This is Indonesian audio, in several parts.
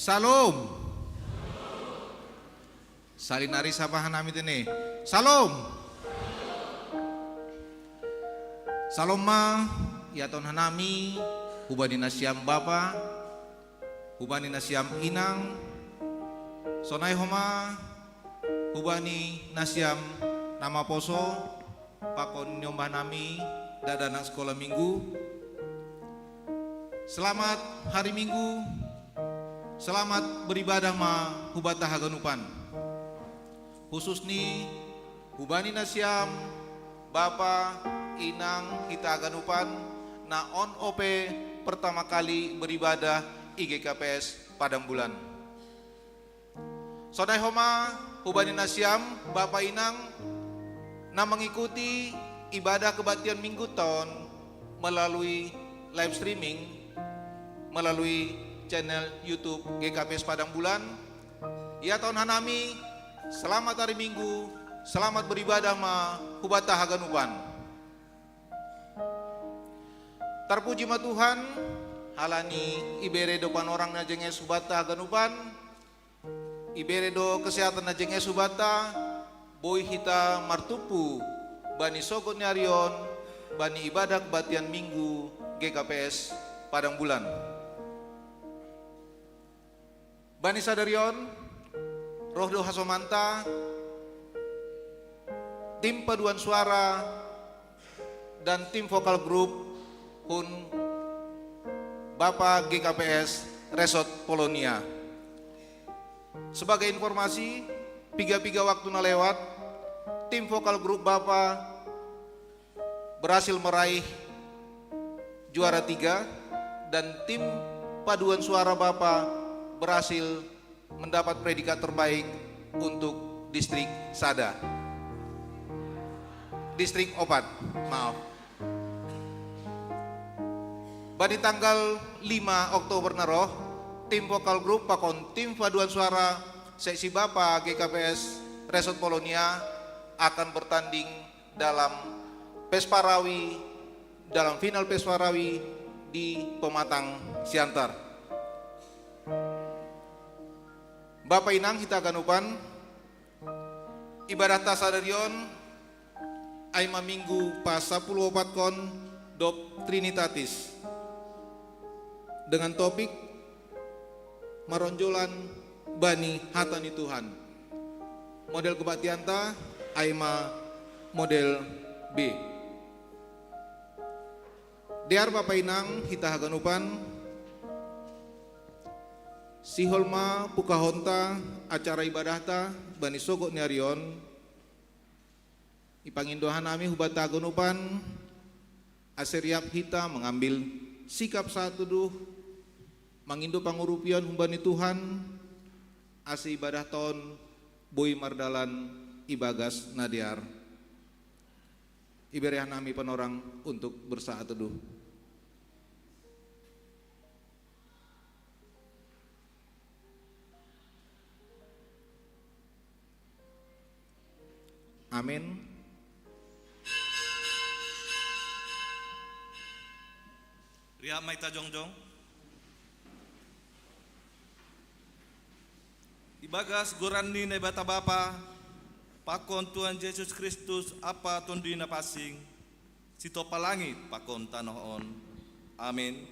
Salam. Salinari sapahan namin ini. Salam. Salam ma yaton hanami hubani nasyam bapa hubani nasyam inang sonai homa hubani nasyam nama poso pakon nyombah nami dadanang sekolah minggu. Selamat hari Minggu. Selamat beribadah ma hubata haganupan. Khusus nih hubani nasyam bapa inang kita haganupan na on OP pertama kali beribadah IGKPS Padang Bulan. Sodai homa hubani nasyam bapa inang na mengikuti ibadah kebaktian Minggu Ton melalui live streaming melalui channel YouTube GKPS Padang Bulan. Ya tahun hanami, selamat hari Minggu, selamat beribadah ma hubata haganupan. Terpuji ma Tuhan, halani ibere do panorang na jenges hubata haganupan, ibere do kesehatan na jenges hubata, boy hita martupu, bani sogot nyarion, bani ibadah kebaktian Minggu GKPS Padang Bulan. Bani sadarion, rohdo hasomanta, tim paduan suara, dan tim vokal grup pun Bapak GKPS Resort Polonia. Sebagai informasi, piga-piga waktu na lewat, tim vokal grup Bapak berhasil meraih juara 3 dan tim paduan suara Bapak berhasil mendapat predikat terbaik untuk distrik Sada. Distrik Opat, maaf. Pada tanggal 5 Oktober naroh, tim vokal grup pakon tim paduan suara seksi Bapa GKPS Resort Polonia akan bertanding dalam Pesparawi, dalam final Pesparawi di Pematang Siantar. Bapak inang kita ganupan ibadah tasadarion aima Minggu pas 10 kon dop Trinitatis dengan topik maronjolan bani hatani Tuhan. Model kebaktianta aima model B. Dear Bapak inang kita haganupan si holma pukahonta acara ibadah ta bani sogok nyarion ipangindohan nami hubata gunupan aseriap hita mengambil sikap satu duh mangindo pangurupian humbani Tuhan ase ibadah ton boy mardalan ibagas nadiar iberian nami penorang untuk bersaat teduh. Amin. Ria maita jongjong. Ibagas gorandi na bata bapa, pakon Tuhan Yesus Kristus apa tundi na pasing, sito palangit pakon tanoon. Amin.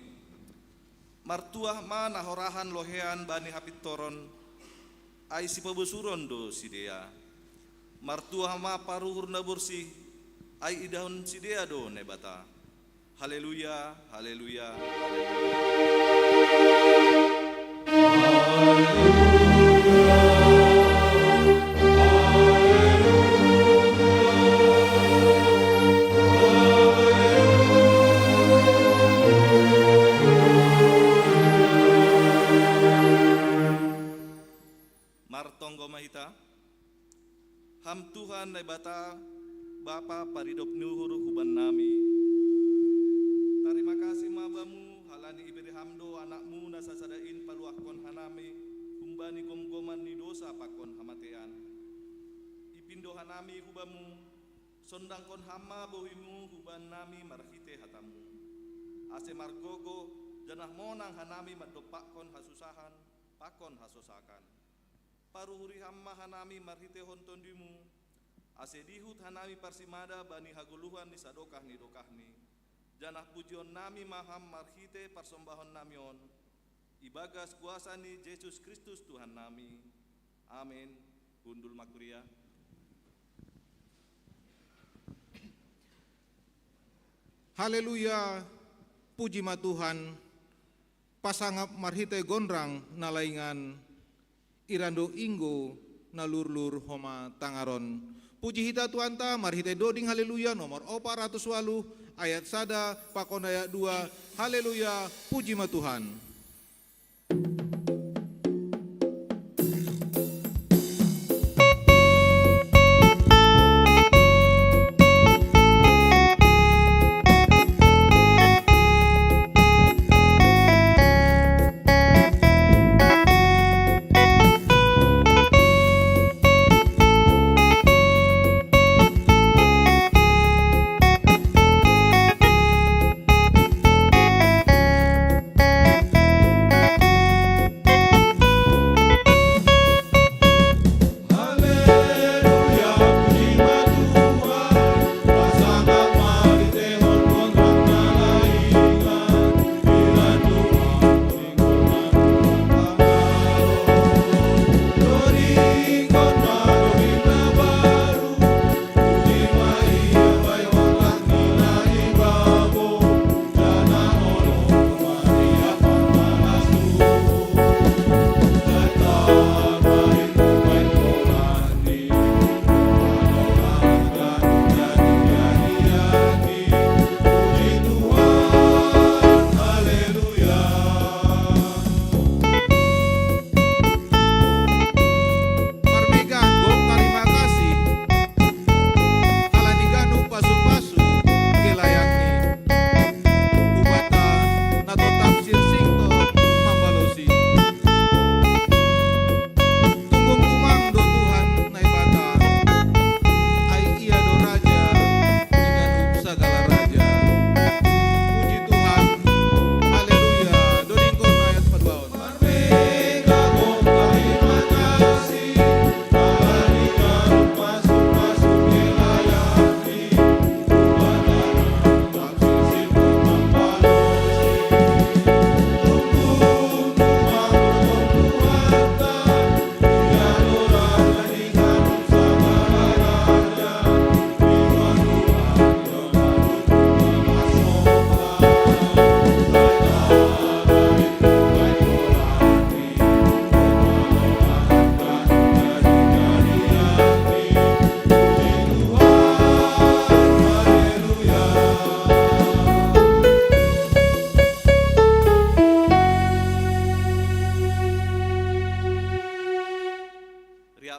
Martuah ma nahorahan lohean bani hapit toron, ay si pabusuron do si dea. Martua ma paruhur na bersih ai idahun si dia do nebata. Haleluya, haleluya, Martonggo mahita. Ham Tuhan na bata Bapa paridop nuhuru huban nami. Terima kasih mabamu halani iberi hamdo anakmu nasasadain paluakon hanami humbani gomgoman ni dosa pakon hamatean. Ipindo hanami hubamu sondangkon hama bohimu huban nami marhite hatamu. Ase margogo janah monang hanami madopakon hasusahan pakon hasosakan. Paruhuri hamma hanami marhite hontondimu, ase dihut hanami parsimada bani haguluhan ni sadokahni dokahni. Janah pujion nami maham marhite parsombahon namion, ibagas kuasa ni Yesus Kristus Tuhan nami. Amin. Gundul makuria. Haleluya, puji ma Tuhan, pasangap marhite gondrang nalaingan, irando inggo nalur-lur homa tangaron. Puji hita Tuhan ta, marhite doding haleluya nomor 408 ayat 1 pakon ayat 2, haleluya, puji ma Tuhan.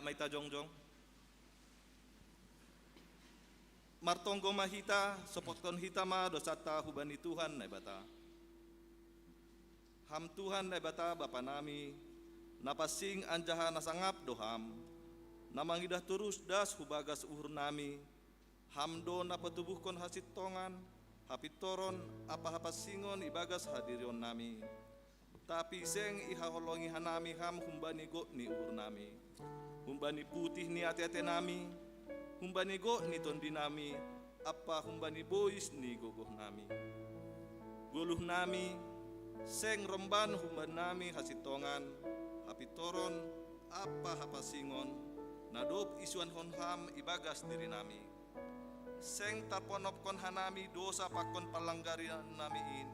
Maita jongjong. Martonggo mahita sopotton hitama dosata hubani Tuhan na bata. Ham Tuhan na bata bapa nami napasing anjaha nasangap doham. Namangidah turus das hubagas uhur nami. Hamdo napatubuhkon hasit tongan hapitoron apa hapasingon ibagas hadirion nami. Tapi seng ihaholongi hanami ham humbani go ni uhur nami. Humbani putih ni ate-ate nami, humbani go ni tondi nami, apa humbani bois ni gogoh nami. Guluh nami, seng romban humban nami hasitongan, hapitoron, apa hapasingon, nadop isuan honham ibagas diri nami. Seng tarponopkon hanami dosa pakon palanggarian namiin,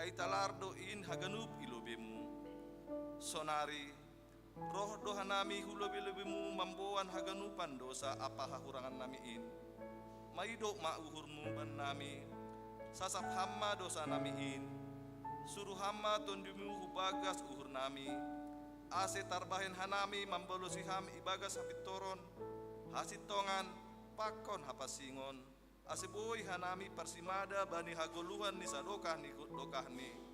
ay talardo in haganup ilobemu. Sonari, roh doha nami hulobi-lobimu mamboan haganupan dosa apa hahurangan namiin. Maido mauhurmu ban nami, sasap hamma dosa namiin. Suruh hamma tondimu hubagas uhur nami. Ase tarbahen hanami mambolosi ham ibagas hapitoron. Hasitongan pakon hapasingon. Ase boy hanami parsimada bani hagoluhan ni sadokah ni dokahni.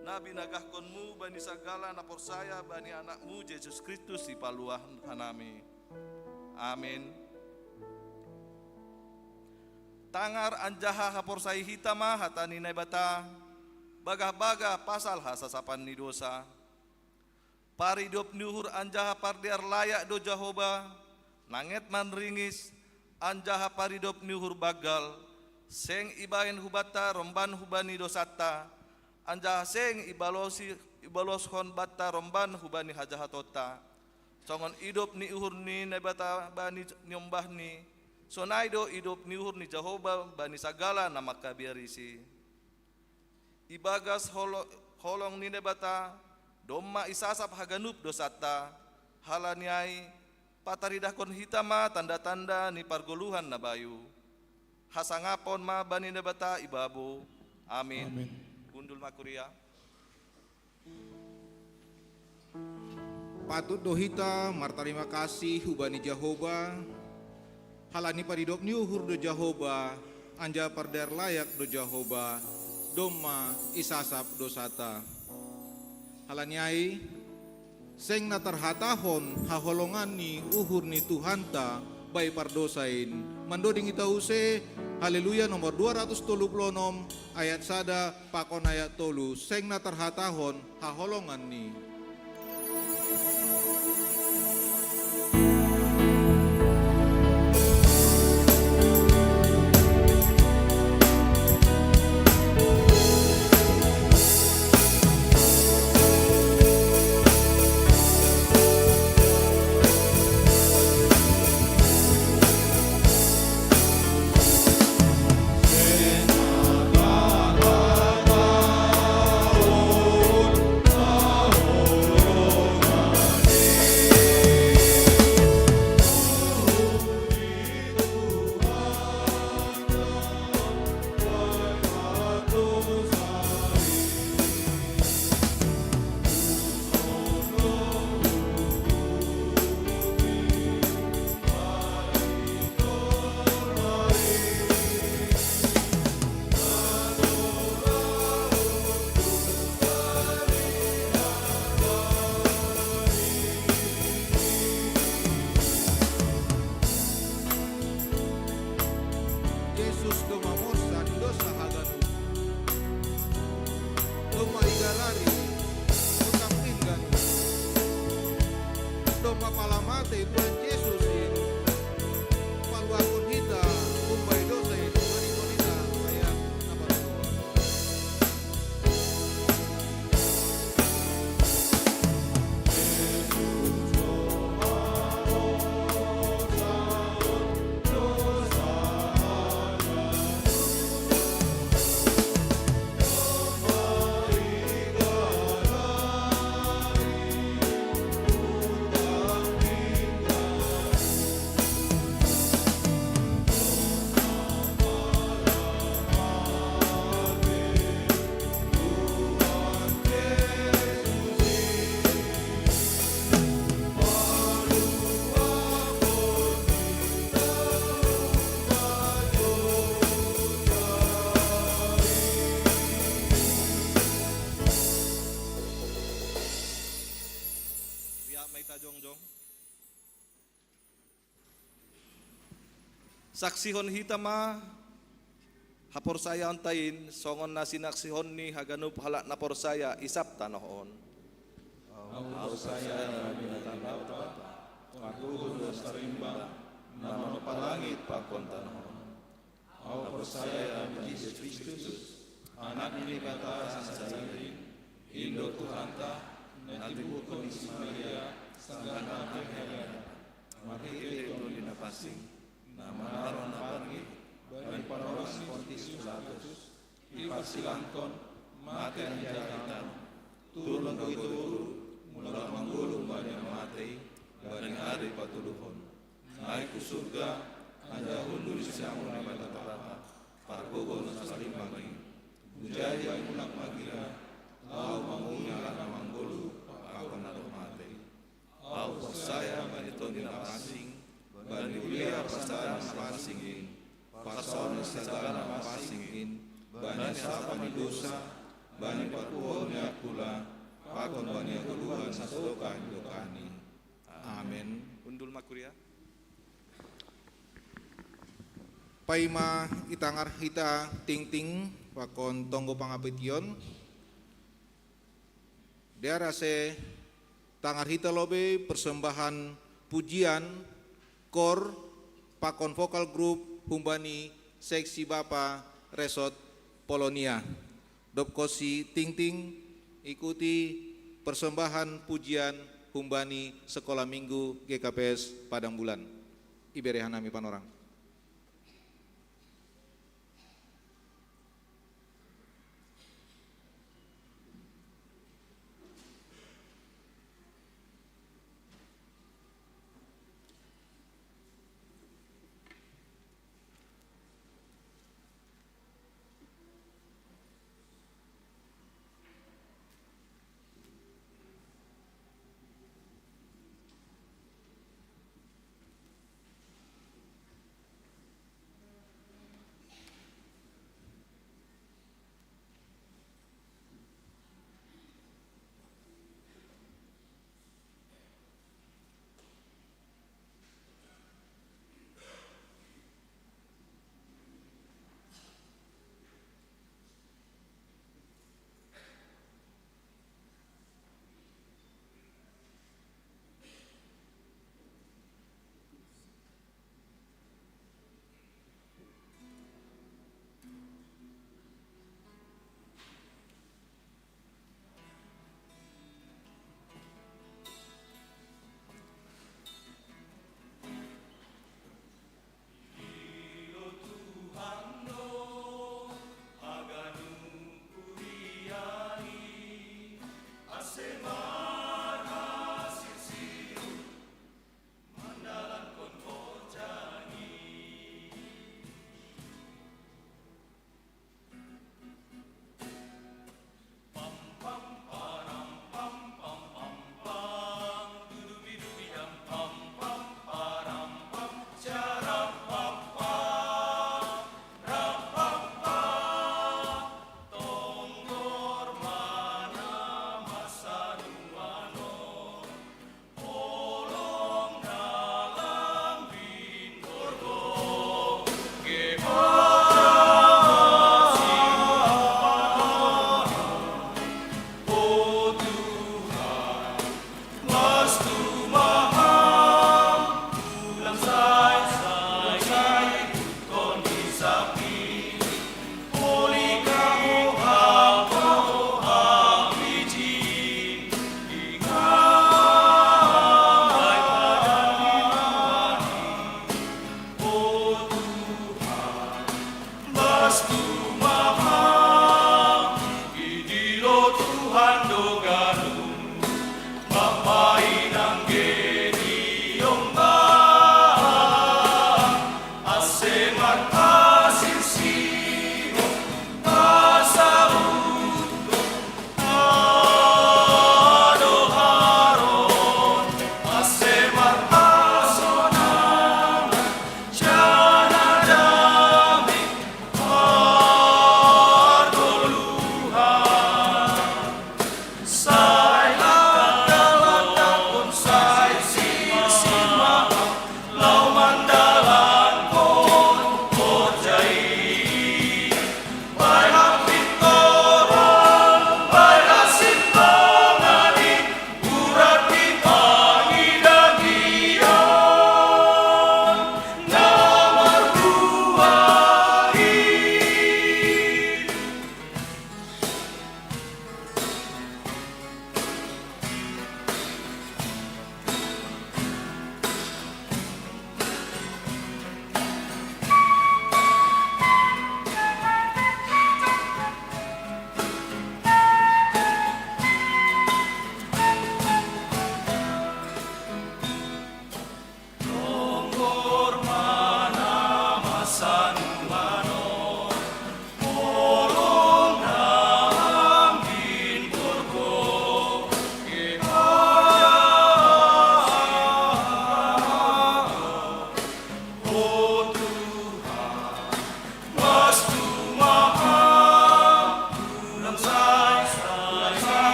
Nabi nagahkonmu bani sagala na porsaya bani anakmu Yesus Kristus si paluah hanami. Amin. Tangar anjaha haporsai hitama hatani na bata, bagah-bagah pasal hasasapan ni dosa. paridop niuhur anjaha pardiar layak do Jahoba, nanget manringis anjaha paridop niuhur bagal, seng ibain hubata romban hubani dosata, anjaha seng ibaloshon bata romban hubani hajahatota, songon idop ni uhur ni nebata bani nyombah ni, sonaido idop ni uhur ni Jahoba bani sagala nama kabiarisi. Ibagas holong ni nebata, domma isasap haganup dosata, halaniai pataridakon hitama tanda-tanda ni pargoluhan na bayu. Hasangapon ma bani nebata ibabu. Amin. Amin. Gundul makuria. Patut dohita martarima kasih hubani Jahoba, halani paridop ni uhur do Jahoba, anja pardar layak do Jahoba, domma isasap dosata. Halanyai seng natarhatahon haholongan ni uhur ni Tuhanta bay pardosain. Mandoding itause haleluya nomor 236 ayat sada pakon ayat tolu seng natarhatahon haholongan ni. Yesus domamorsan dosa haganu, doma igalari utang pingganu, doma palamate Tuhan Yesus in, paluakon hita umbai dosa in, manito hita ayat nabar doa. Saksihon hitama hapor saya ontain songon nasi naksihon ni haganup halak napor saya isap tanohon. Hapor saya binatang pakuhun dos tarimba nama palangit pakon tanohon. Hapor saya Yesus Kristus anak ini kata sasarin Indo Tuhanta nanti bukon Ismaria sangkan anak heran mati itu dinapasing nama naron nabargi bagi paroras Pontius Pilatus ipasilangkon mati anjatan tulung itu mula manggulung banyak mati bareng hari patuluhon naik ke surga anda hundur siamun di mata Bapa pargogon saling bagi bujaya munak magira lau mangunya lana manggulu aku naruh mati au saya maniton dinapasing bani ulia pasaan napasingin pason segala napasingin bani sapa ni dosa bani pakuhonnya pula pakon bani aguluhan sasokan dokani. Amin. Undul makuria. Paima itangar hita ting-ting pakon tonggo pangapition. Dia rase Tangar hita lobe persembahan pujian kor pakon vokal grup Humbani seksi Bapa Resort Polonia. Dop kosi ting ting ikuti persembahan pujian Humbani Sekolah Minggu GKPS Padang Bulan. Iberehan nami panorang.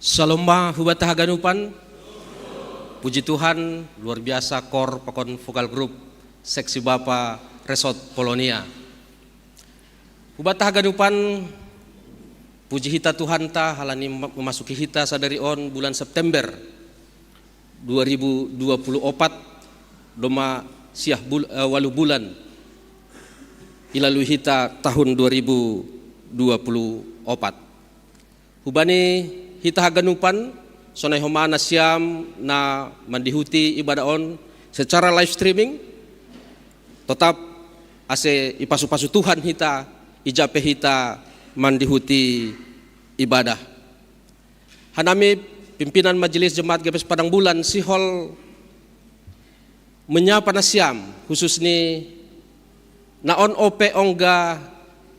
Salomba hubata haganupan. Puji Tuhan, luar biasa kor pakon vokal group seksi Bapa Resort Polonia. Hubata haganupan, puji hita Tuhan ta halani memasuki hita sadari on bulan September 2024 doma siah walu bulan ilalu hita tahun 2024. Hubani hita haganupan sonai homana siam na mandihuti ibadah on secara live streaming tetap ase ipasu-pasu Tuhan hita ijape hita mandihuti ibadah. Hanami pimpinan majelis jemaat GPS Padang Bulan sihol menyapa na siam khusus ni naon ope ongga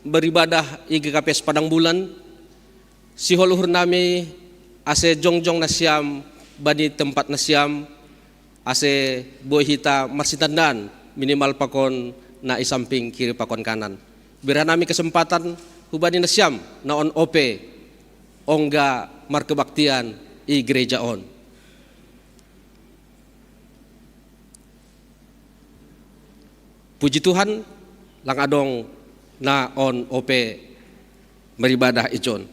beribadah i GKPS Padang Bulan. Si holuhur nami ase jongjong na siam bani tempat na siam ase boy hita marsitandan minimal pakon na isamping kiri pakon kanan. Bira nami kesempatan hubani na siam na on ope ongga markebaktian i gereja on. Puji Tuhan lang adong na on ope beribadah ijon.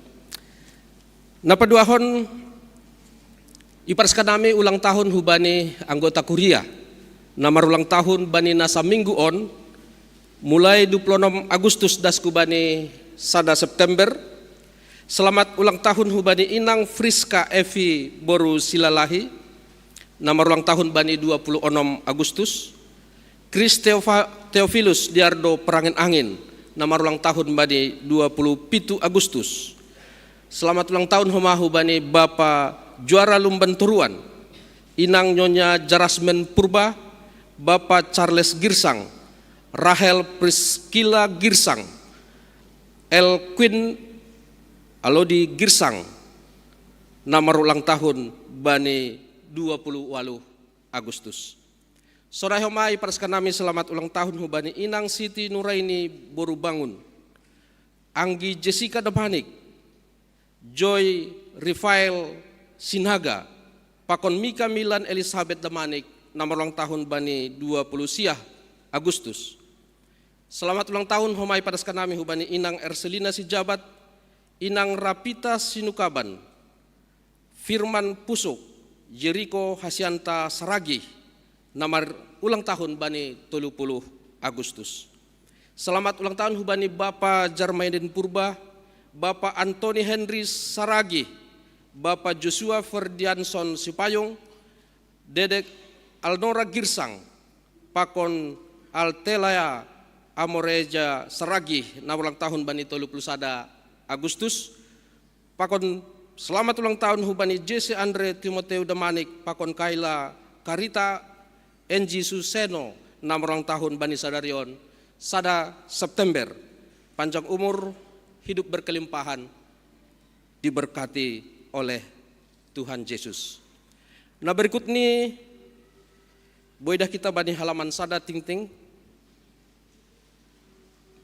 Napaduahon iparskan nami ulang tahun hubani anggota kuria na marulang tahun bani nasa minggu on mulai 26 Agustus das kubani sada September. Selamat ulang tahun hubani inang Friska Evi Boru Silalahi na marulang tahun bani 26 Agustus. Chris Theophilus Diardo Perangin Angin na marulang tahun bani 27 Agustus. Selamat ulang tahun homahu bani Bapa Juara Lumban Turuan, Inang Nyonya Jarasmen Purba, Bapa Charles Girsang, Rahel Priscilla Girsang, El Queen Alodi Girsang, nama ulang tahun bani 28 Agustus. Sore homai paraskan nami selamat ulang tahun hubani Inang Siti Nuraini Boru Bangun, Anggi Jessica Depanik, Joy Rifael Sinaga, Pakon Mika Milan Elizabeth Damanik, nama ulang tahun bani 20 siah Agustus. Selamat ulang tahun homai paraskan nami hubani Inang Erselina Sijabat, Inang Rapita Sinukaban, Firman Pusuk, Jericho Hasyanta Saragi, nama ulang tahun bani 30 Agustus. Selamat ulang tahun hubani Bapa Jarmaiden Purba, Bapak Anthony Henry Saragi, Bapak Joshua Ferdianson Sipayung, Dedek Alnora Girsang, Pakon Altelaya Amoreja Seragih na ulang tahun bani 31 Agustus. Pakon selamat ulang tahun hubani Jesse Andre Timoteo Damanik, pakon Kaila Karita Enji Suseno na ulang tahun bani sadarion sada September. Panjang umur, hidup berkelimpahan, diberkati oleh Tuhan Yesus. Nah berikut ini boydah kita bani halaman sada ting-ting.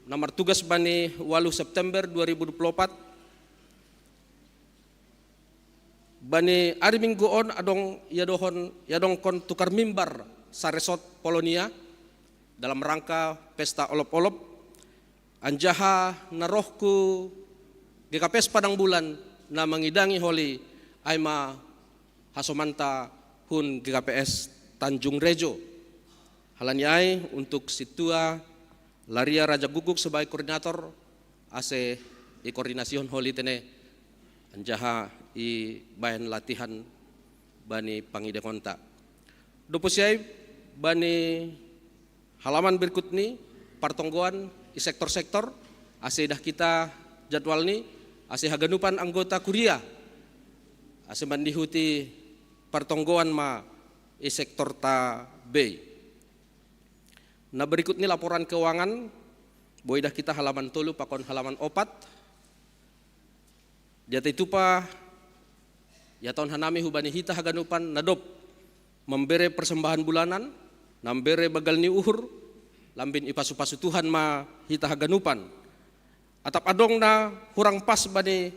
Nomor tugas bani 8 September 2024. Bani hari Minggu on adong yadong kon tukar mimbar sa resort Polonia dalam rangka pesta olop-olop. Anjaha narohku GKPS Padang Bulan na mangidangi holi aima hasomanta hun GKPS Tanjung Rejo. Halanyai untuk situa Laria Raja Guguk sebagai koordinator ase i koordinasiun holi tene anjaha i bayan latihan bani pangide konta. Doposiai bani halaman berikut ni partonggoan i sektor-sektor ase dah kita jadwal ni ase haganupan anggota kuria ase bandihuti partonggoan ma i sektor ta B. Nah berikut ini laporan keuangan boydah kita halaman 3 pakon halaman 4. Jata itu pa ya tahun hanami hubani hita haganupan nadop membere persembahan bulanan nambere bagal ni uhur lambin ipasu-pasu Tuhan ma hita haganupan atap adong na hurang pas bani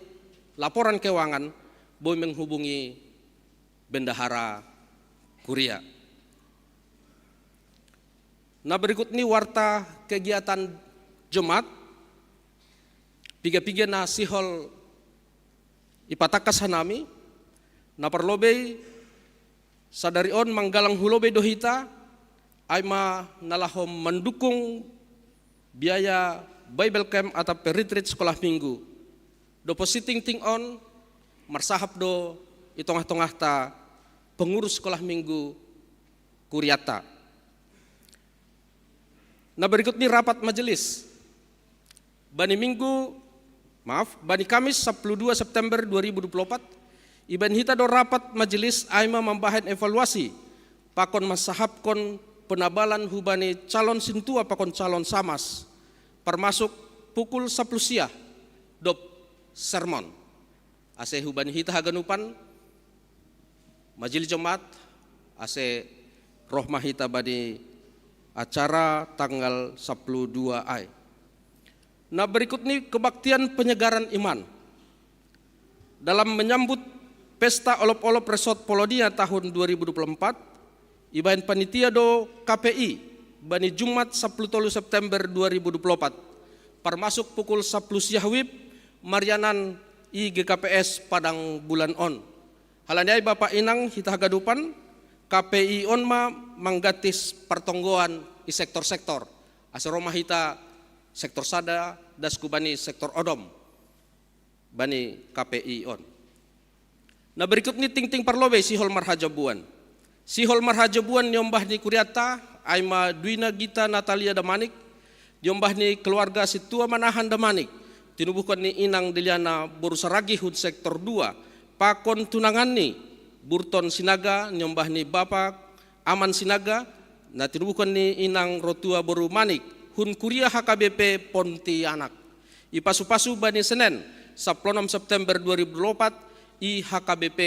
laporan keuangan boy menghubungi bendahara kuria. Nah berikut ini warta kegiatan jemaat piga-piga na sihol ipatakas hanami na perlobe sadari on manggalang hulobe dohita aima nalahom mendukung biaya Bible Camp atau retreat sekolah minggu. Depositing ting on marsahap do itongah-tongah ta pengurus sekolah minggu kuriata. Nah berikut ini rapat majelis. Bani Kamis 12 September 2024, Iban hita do rapat majelis aima membahan evaluasi pakon masahapkon penabalan hubani calon sintua pakon calon samas. Permasuk pukul 10 siang dop sermon. Ase hubani hita haganupan majelis jemaat ase rohmah hita bani acara tanggal 12 Ai. Nah berikut ini kebaktian penyegaran iman. Dalam menyambut pesta olop-olop resort Polonia tahun 2024, ibain panitia do KPI bani Jumat 10 September 2024. Permasuk pukul 10 siang wib Marianan i GKPS Padang Bulan on. Halanyai Bapak Inang hita hagadupan KPI onma manggatis pertonggoan di sektor-sektor. Asroma hita sektor sada dasku bani sektor odom bani KPI on. Nah berikut ini ting-ting parlobe sihol marhajabuan. Sihol marhajabuan nyombah ni kuriata aima Dwina Gita Natalia Damanik nyombah ni keluarga situa manahan Damanik tinubuhkan ni inang Diliana Borusaragi hud sektor 2 pakon tunangan ni Burton Sinaga nyombah ni Bapak Aman Sinaga na tinubuhkan ni inang Rotua Boru Manik hun kuria HKBP Pontianak. Ipasu-pasu bani Senen 16 September 2024 i HKBP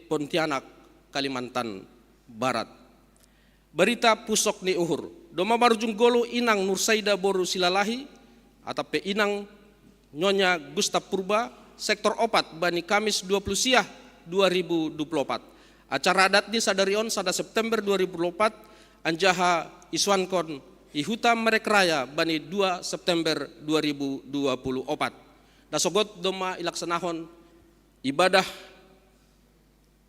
Pontianak Kalimantan Barat. Berita pusok ni uhur. Doma marujung golo inang Nursaida Boru Silalahi atau pe inang Nyonya Gustaf Purba sektor opat bani Kamis 20 siang 2024. Acara adat di sadarion sada September 2024 anjaha iswankon ihuta merek raya bani 2 September 2024. Dasogot doma ilaksanahon ibadah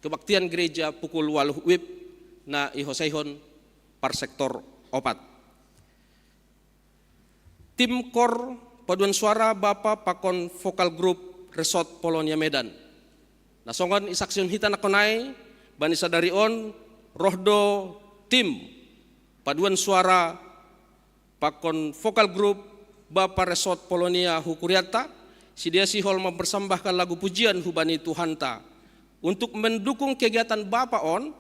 kebaktian gereja pukul 8 wib na ihoseihon par sektor opat. Tim kor paduan suara Bapak Pakon Vokal Group Resort Polonia Medan. Nasongon isaksion hita nakonai bani sadari on rohdo tim paduan suara pakon vokal grup Bapak Resort Polonia Hukuriata, sidia sihol mempersembahkan lagu pujian hubani Tuhanta. Untuk mendukung kegiatan Bapak on,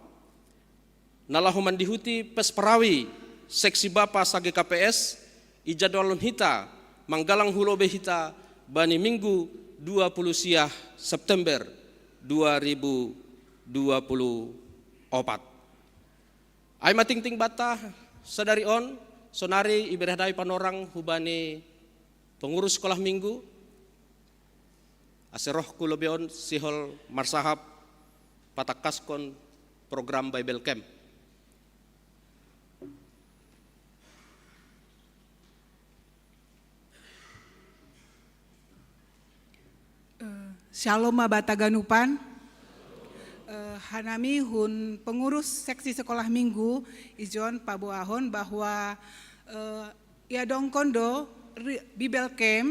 nalahuman dihuti Pesperawi, seksi Bapak sage KPS, ijadwalun hita, manggalang hulobe hita, bani Minggu 20 siah September 2024. Ay matingting bata, sadari on, sonari iberhadai panorang hubani pengurus sekolah minggu, aseroh kulobeon sihol marsahap patakaskon program Bible Camp. Shalom Mabata Ganupan, Hanami hun pengurus seksi sekolah minggu ijon pabuahon bahwa ia dongkondo Bible Camp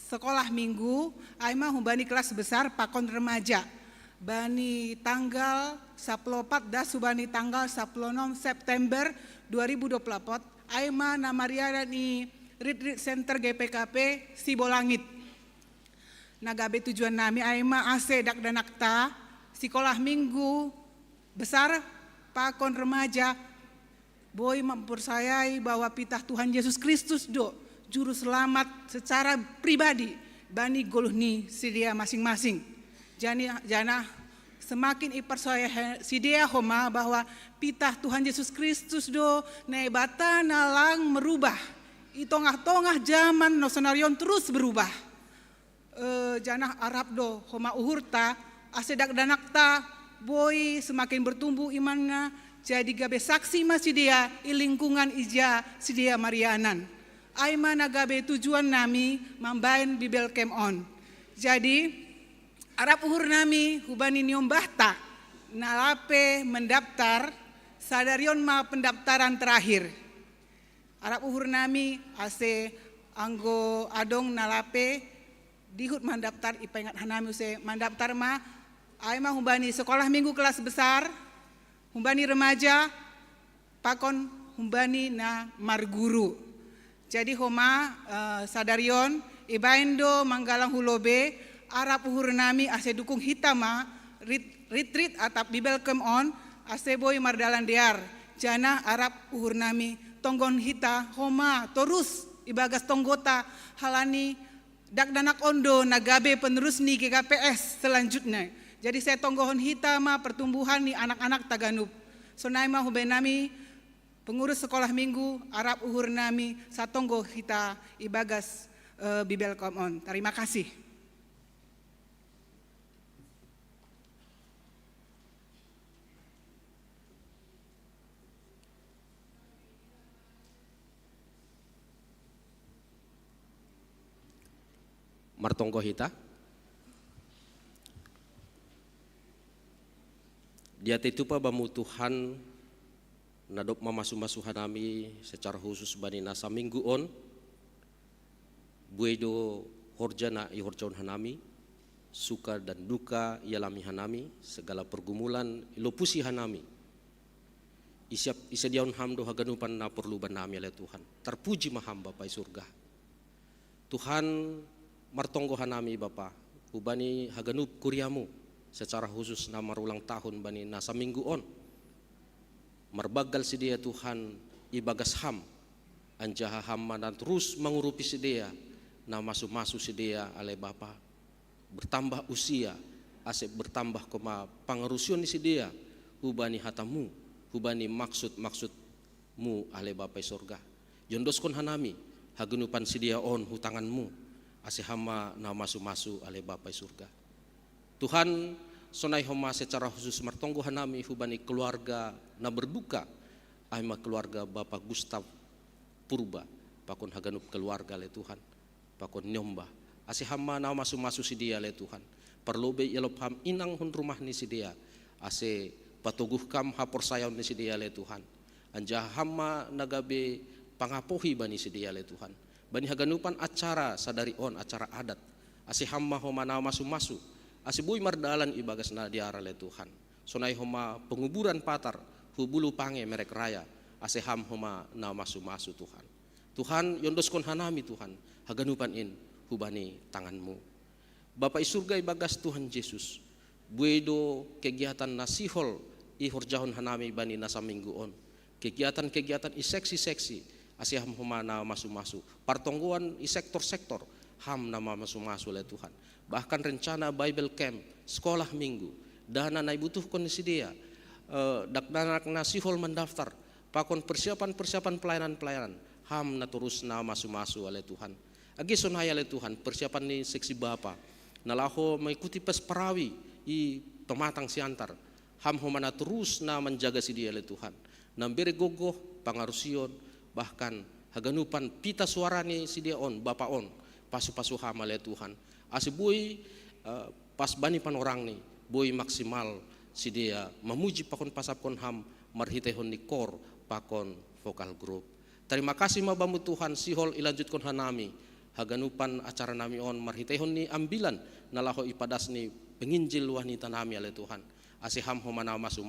sekolah minggu aima humbani kelas besar pakon remaja bani tanggal 14 das subani tanggal 16 September 2024 aima namariana ni Retreat Center GPKP Sibolangit. Nagabe tujuan nami aima ase dak danakta sekolah minggu besar pakon remaja boy mempercayai bahwa pitah Tuhan Yesus Kristus do juru selamat secara pribadi bani goluhni sidia masing-masing. Jana semakin ipercaya sidia homa bahwa pitah Tuhan Yesus Kristus do nebata nalang merubah itongah-tongah zaman no senarion terus berubah. Janah Arab do homa uhurta asedak danakta boy semakin bertumbuh imannya jadi gabe saksi masih dia i lingkungan ija sidia Marianan aima nagabe tujuan nami mambain Bible Camp on jadi Arab uhur nami hubani nyombahta nalape mendaftar sadarion ma pendaftaran terakhir Arab uhur nami ase anggo adong nalape dihut mandaftar ipengat hanami use mandaftar ma aima humbani sekolah minggu kelas besar humbani remaja pakon humbani na marguru jadi homa sadarion ibaindo manggalang hulobe Arab uhur nami ase dukung hitama retreat atap Bible Camp on ase boy mardalan dear jana Arab uhur nami tonggon hita homa terus ibagas tonggota halani dak danak ondo nagabe penerus ni GKPS selanjutnya. Jadi saya tonggohon hitama pertumbuhan ni anak-anak Taganub. Sonai mah hubenami pengurus sekolah minggu Arab uhur nami satonggo hita ibagas Bible Camp on. Terima kasih. Martonggo hita. Dia tetupa bamu Tuhan nadop mamasu-masuhan nami secara khusus bani nasa minggu on buedo horjana i horjaun hanami suka dan duka ialami hanami segala pergumulan ilopusi hanami isediaun hamdo haganupan na perluban nami oleh Tuhan terpuji maham Bapa surga Tuhan martonggo hanami Bapa hubani haganup kuriamu secara khusus nama ulang tahun bani nasa minggu on marbagal sedia Tuhan ibagas ham anjaha hamma dan terus mengurupi sedia na masu-masu sedia ale Bapa bertambah usia asep bertambah koma pangerusion di sedia hubani hatamu hubani maksud-maksudmu ale Bapa surga jondoskon hanami hagenupan sedia on hutanganmu ase hama na masu-masu ale Bapa surga Tuhan sonai homa secara khusus martonggo hanami hubani keluarga na berduka aima keluarga Bapak Gustav Purba pakon haganup keluarga le Tuhan pakon nyomba ase hama na masu-masu si dia le Tuhan perlobe ilop ham inang hun rumah ni si dia ase patuguh kam hapor sayaw ni si dia le Tuhan anja hama nagabe pangapohi bani si dia le Tuhan bani haganupan acara sadari on acara adat ase hama homa na masu-masu ase bui mardalan ibagas na diara le Tuhan sonai homa penguburan patar hubulu pange merek raya ase ham homa na masu-masu Tuhan. Tuhan yondoskon hanami Tuhan, haganupan in hubani tanganmu. Bapa isurga ibagas Tuhan Yesus, buedo kegiatan nasihol ihorjahon hanami bani nasa mingguon. Kegiatan-kegiatan seksi-seksi ase ham homa na masu-masu. Partongguan sektor-sektor ham nama masu-masu oleh Tuhan. Bahkan rencana Bible Camp, sekolah minggu, dana na ibutuhkan si dia, dakdanak nasihol mendaftar, pakon persiapan pelayanan ham na terus na masu-masu oleh Tuhan. Agi sonaya oleh Tuhan persiapan ni seksi bapa, nalaho mengikuti pesperawi i pematang siantar, ham homana terus na menjaga si dia oleh Tuhan. Nambere gogoh pangarusion, bahkan haganupan pita suarani si dia on, bapa on, pasu-pasu ham oleh Tuhan. Asibui pas bani pan orang ni, boy maksimal si dia memuji pakon pasapkon ham marhitehon ni kor pakon vokal group. Terima kasih mabamu Tuhan sihol ilanjutkan hanami haganupan acara nami on marhitehon ni ambilan nalaho ipadas ni penginjil wanita nami oleh Tuhan. Ase ham homana masu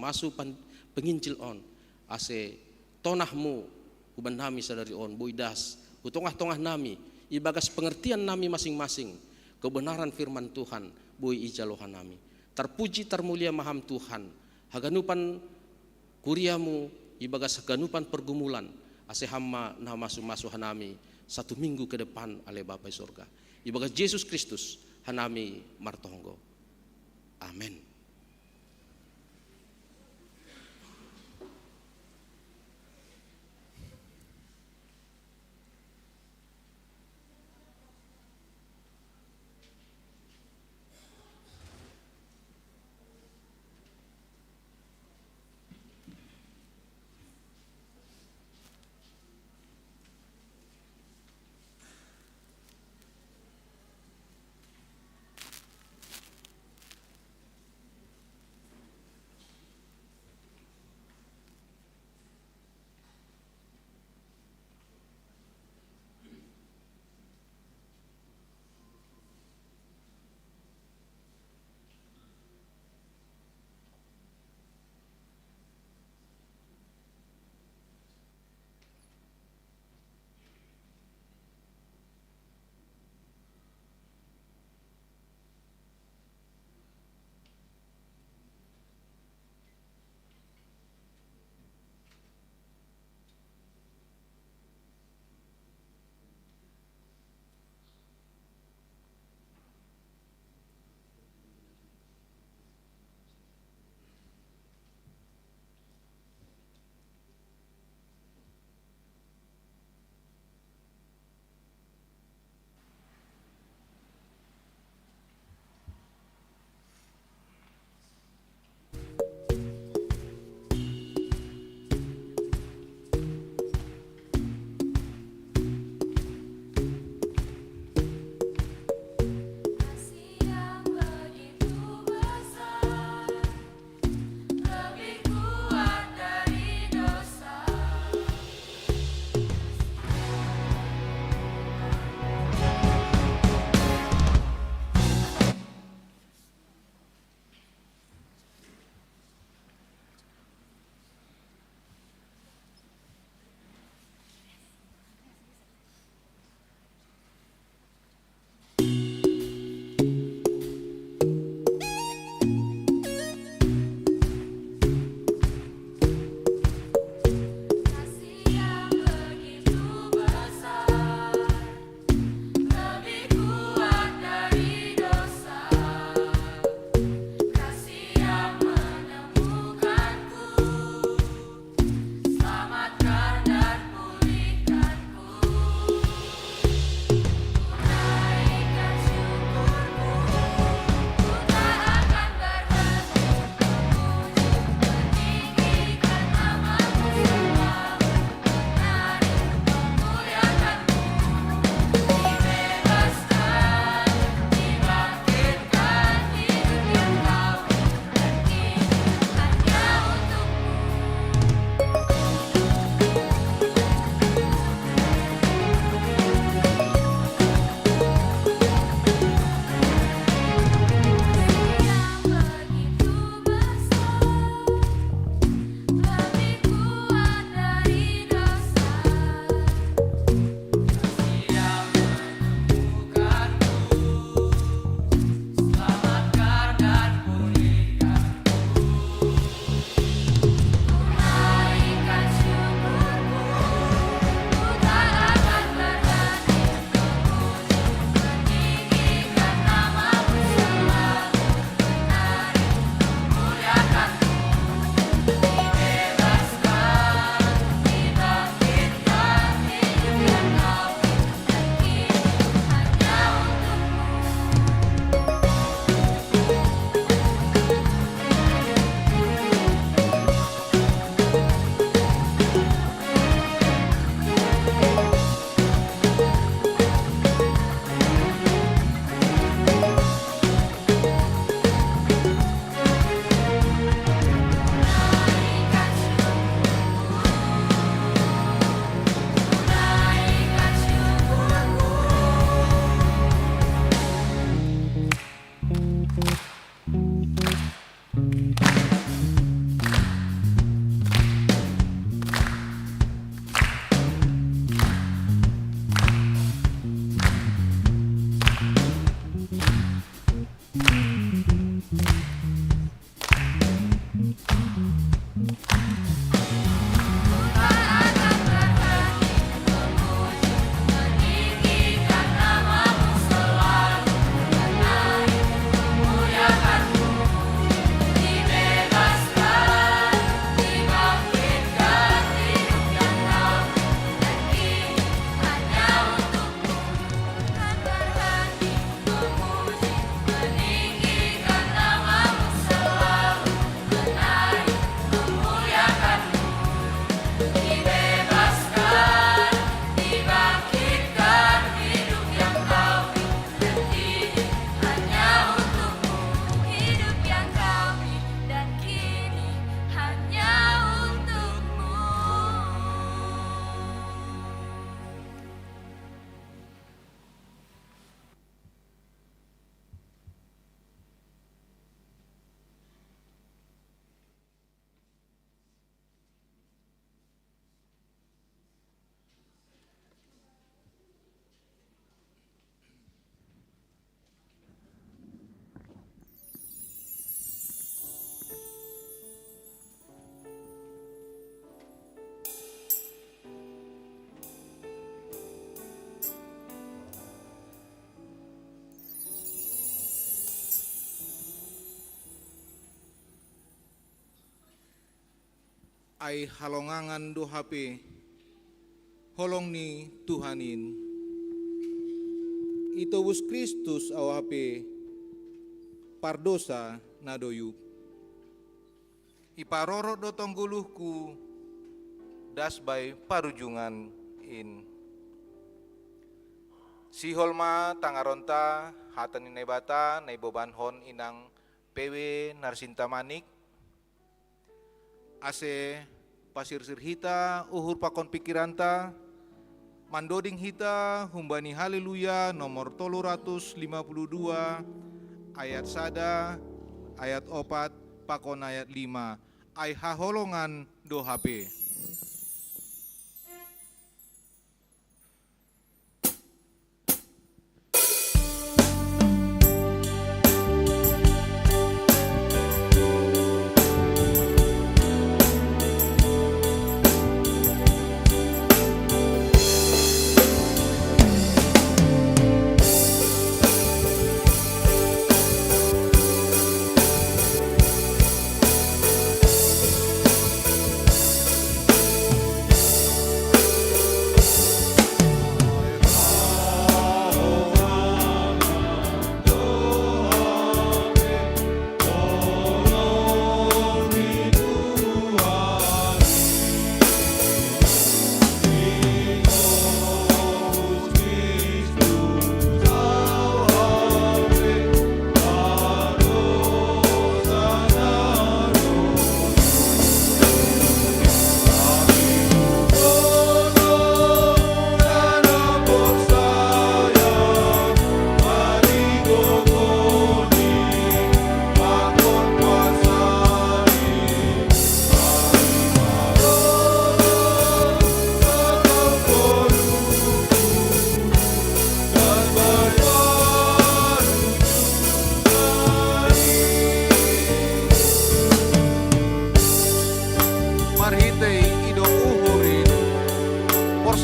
penginjil on ase tonahmu uban nami sadari on boidas utongah-tongah nami ibagas pengertian nami masing-masing kebenaran firman Tuhan boi ijalohan nami. Terpuji termulia maham Tuhan, haganupan kuriamu ibagas haganupan pergumulan ase hamma na masu-masu hanami 1 minggu ke depan ale Bapa surga. Ibagas Yesus Kristus hanami martonggo. Amin. ai halongangan do HP holong ni Tuhanin itobus Kristus au HP pardosa nadoyuk iparoro do tongguluhku das by parujungan in si holma tangaronta hatan inebata naibobanhon inang PW Narsinta Manik ase pasirsir hita uhur pakon pikiranta mandoding hita humbani haleluya nomor 352 ayat sada ayat 4 pakon ayat 5 ai haholongan do HP.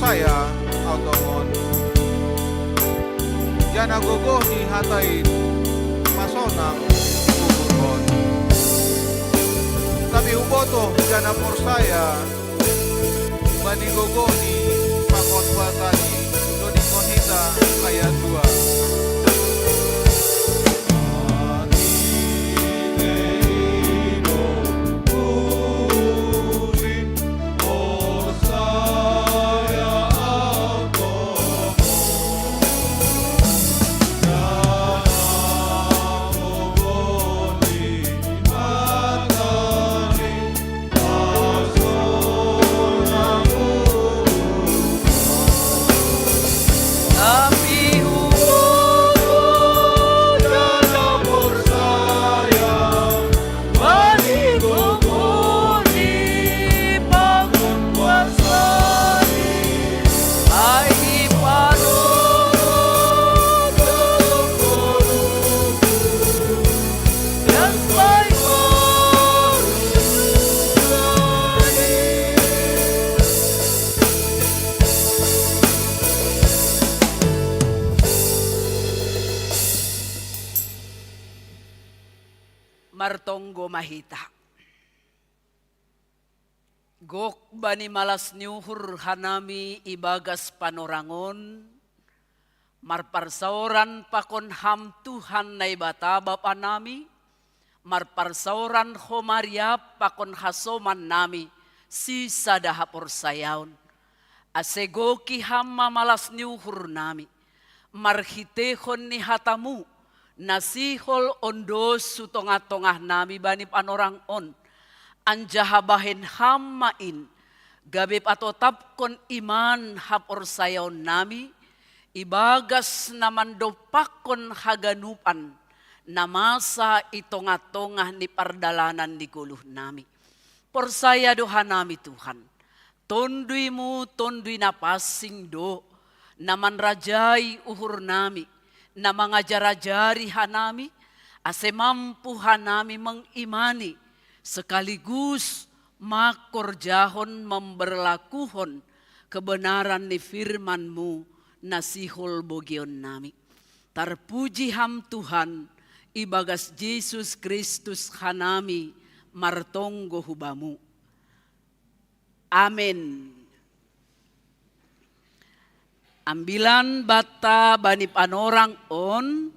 Saya automon jana gogoh di hatain masonang uhurhon tapi ubotoh jana por saya bani gogoh di pakon batani dodi konhita ayat 2 Martonggo mahita. Gok bani malas niuhur hanami ibagas panorangon, marparsauran pakon ham Tuhan na ibata bapa nami, marparsauran homaria pakon hasoman nami, si sadahapor sayaon. Asegoki ham mamalas niuhur nami, marhitehon ni hatamu, nasihol ondos sutonga-tongah nami bani panorang on anjahabahen hammain gabe patotapkon iman hapor sayaw nami ibagas naman dopakon haganupan namasa itonga-tongah ni pardalanan di guluh nami por saya doha nami Tuhan tonduymu tonduy na pasing do naman rajai uhur nami na mga jarajari hanami, ase mampu hanami mengimani, sekaligus makorjahon memberlakuhon kebenaran ni firman-Mu nasihol bogion nami. Terpuji ham Tuhan, ibagas Yesus Kristus hanami martonggo hubamu. Amin. Ambilan bata bani panorang on,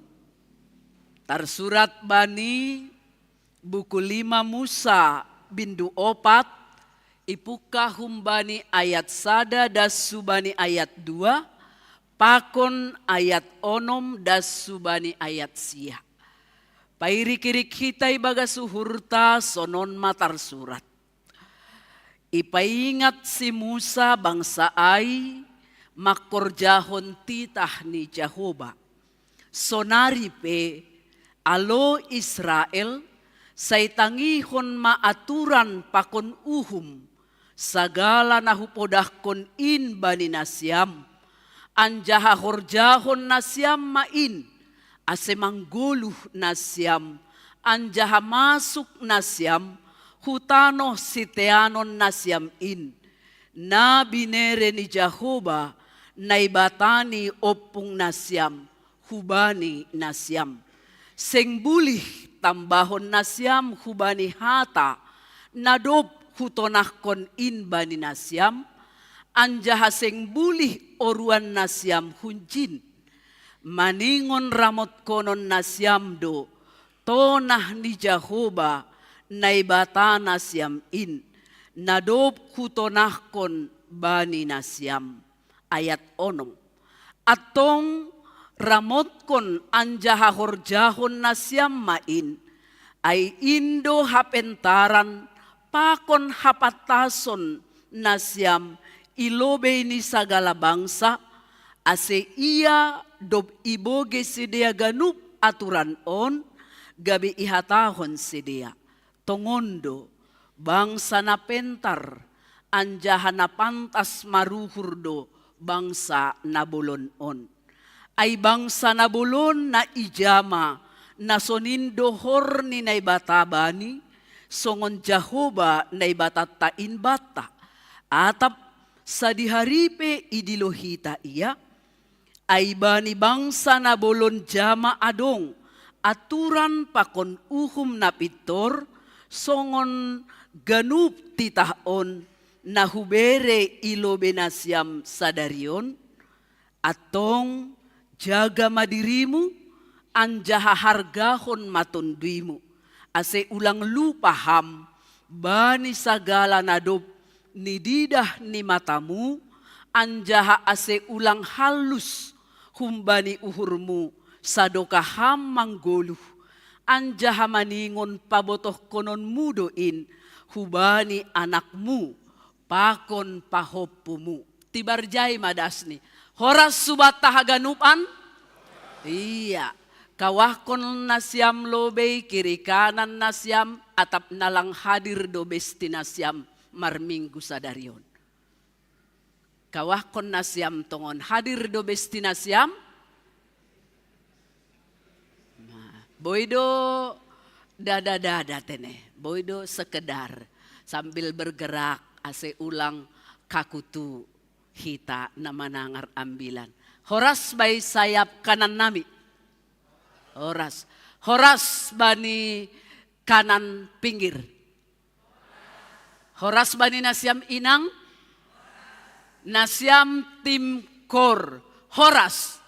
tersurat bani buku 5 Musa bindu 4, ipuka humbani ayat 1 das subani ayat 2, pakon ayat 6 das subani ayat sia. Pairi kirik hitai baga suhurta sonon matar surat. Ipaingat si Musa bangsa ai makorjahon titah ni Jehoba. Sonari pe alo Israel say tangihon maaturan pakon uhum sagala nahupodahkon in bani nasyam anjaha horjahon nasyam main ase mangguluh nasyam anjaha masuk nasyam hutano siteanon nasyam in na binere ni Jehoba naibatani opung nasyam hubani nasyam seng bulih tambahon nasyam hubani hata nadop hutonahkon in bani nasyam anjaha seng bulih oruan nasyam hunjin maningon ramot konon nasyam do tonah ni Jehoba naibata nasyam in nadop hutonahkon bani nasyam ayat 6 atong ramotkon anjaha horjahon nasyam main ay indo hapentaran pakon hapatason nasyam ilobe ni sagala bangsa ase iya dob iboge sedia ganup aturan on gabi ihatahon sedia tongondo bangsa na pentar anjaha na pantas maruhurdo bangsa na bulon on ay bangsa na bulon na ijama na sonindo horni na ibatabani songon Jehoba na ibatatain bata atap sa diharipe idilohita iya ay bani bangsa na bulon jama adong aturan pakon uhum na pitor songon ganup titahon na hubere ilobe nasyam sadarion atong jaga madirimu anjaha hargahon matonduimu ase ulang lupaham bani sagala nadop ni didah ni matamu anjaha ase ulang halus humbani uhurmu sadoka ham manggoluh anjaha maningon pabotoh konon mudoin hubani anakmu pakon pahopumu tibarjay madasni horas subat tahaganupan iya kawahkon nasyam lobe kiri kanan nasyam atap nalang hadir do besti nasyam marminggu sadarion kawahkon nasyam tongon hadir do besti nasyam boydo dada tene boydo sekedar sambil bergerak ase ulang kakutu hita na manangar ambilan horas bay sayap kanan nami horas bani kanan pinggir horas bani nasyam inang nasyam tim kor horas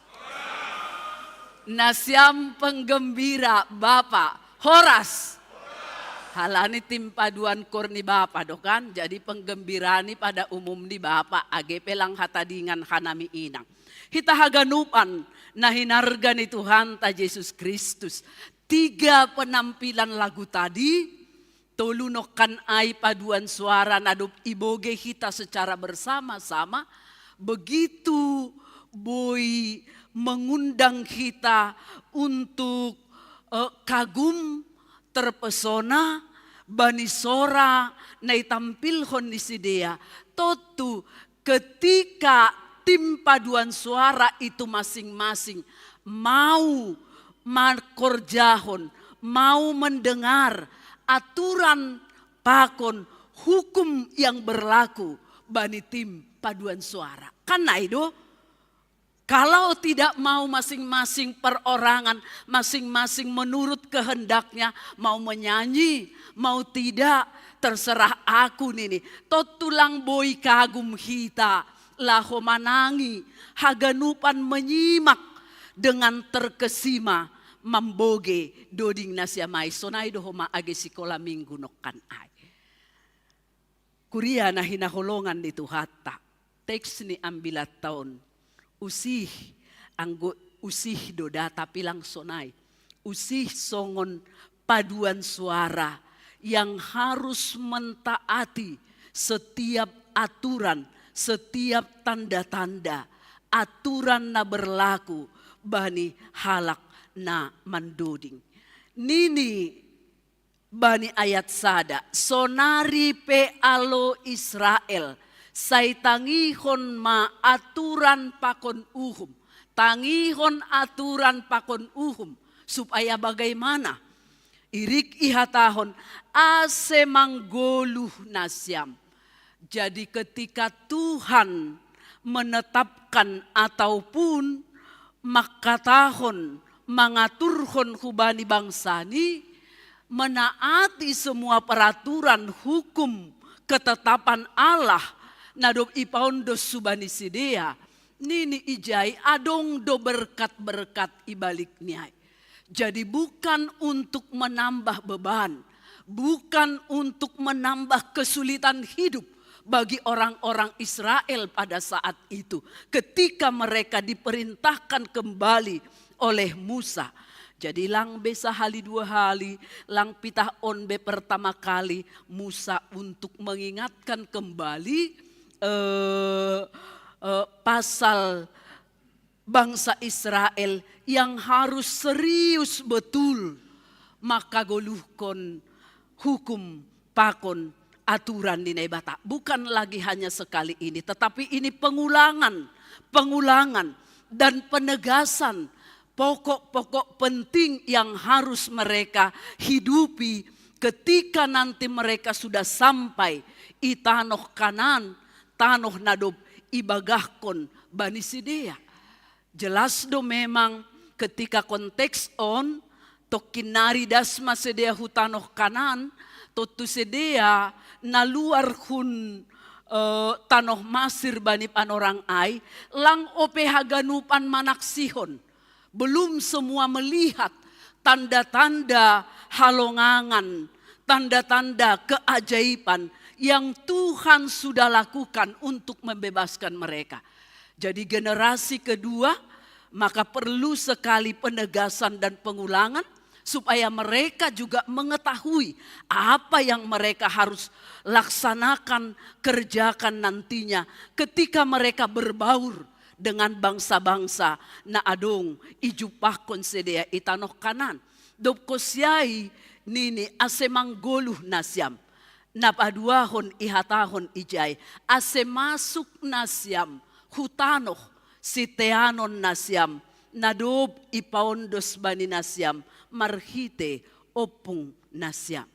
nasyam penggembira Bapak horas halani tim paduan kor ni Bapa dokan jadi penggembirani pada umum ni Bapa AGP lang hatadingan hanami inang hita haganupan na hinarga ni Tuhan ta Yesus Kristus 3 penampilan lagu tadi tolunokan ay paduan suara nadup iboge hita secara bersama-sama begitu boy mengundang kita untuk kagum terpesona bani sora na itampilhon ni sidea totu ketika tim paduan suara itu masing-masing mau makorjahon mau mendengar aturan pakon hukum yang berlaku bani tim paduan suara karena itu kalau tidak mau masing-masing perorangan, masing-masing menurut kehendaknya, mau menyanyi, mau tidak, terserah aku nini. Totulang boy kagum hita, laho manangi, haganupan menyimak dengan terkesima, mamboge doding nasiamay. Sonay dohoma age sikola minggu nokan ay. Kuria na hinaholongan dito hata. Teks ni ambilat taon. Usih usih do data pilang sonay. Usih songon paduan suara yang harus mentaati setiap aturan, setiap tanda-tanda, aturan na berlaku bani halak na mandoding. Nini bani ayat sada, sonari pe alo Israel, say tangihon ma aturan pakon uhum, tangihon aturan pakon uhum, supaya bagaimana? Irik ihatahon, ase manggoluh nasyam. Jadi ketika Tuhan menetapkan ataupun makatahon, mangaturhon hubani bangsani, menaati semua peraturan hukum ketetapan Allah nadop ipaon dos subani sidea nini ijai adong do berkat-berkat ibalik niai. Jadi bukan untuk menambah beban, bukan untuk menambah kesulitan hidup bagi orang-orang Israel pada saat itu ketika mereka diperintahkan kembali oleh Musa. Jadi lang be sahali dua hali, lang pitah on be pertama kali Musa untuk mengingatkan kembali pasal bangsa Israel yang harus serius betul maka goluhkon hukum pakon aturan di nebata. Bukan lagi hanya sekali ini, tetapi ini pengulangan dan penegasan pokok-pokok penting yang harus mereka hidupi ketika nanti mereka sudah sampai i tanoh kanan, tanoh nadob ibagahkon bani sidea. Jelas do memang ketika konteks on tokinari dasma sedea hutanoh kanan, totu sedea naluar hun tanoh masir bani panorang ai, lang ope haganupan manaksihon. Belum semua melihat tanda-tanda halongangan, tanda-tanda keajaiban yang Tuhan sudah lakukan untuk membebaskan mereka. Jadi generasi kedua maka perlu sekali penegasan dan pengulangan supaya mereka juga mengetahui apa yang mereka harus laksanakan, kerjakan nantinya ketika mereka berbaur dengan bangsa-bangsa na adong ijupahkon sedea itanoh kanan. Dop kosyai nini ase manggoluh nasyam. Napaduahon ihatahon ijay. Ase masuk nasyam hutanoh siteanon nasyam. Nadob ipaondos bani nasyam marhite opung nasyam.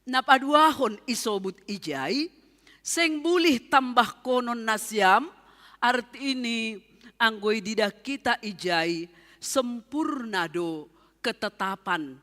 Napaduahon isobut ijay. Seng bulih tambah konon nasyam. Arti ini anggoy didak kita ijai sempurna do ketetapan,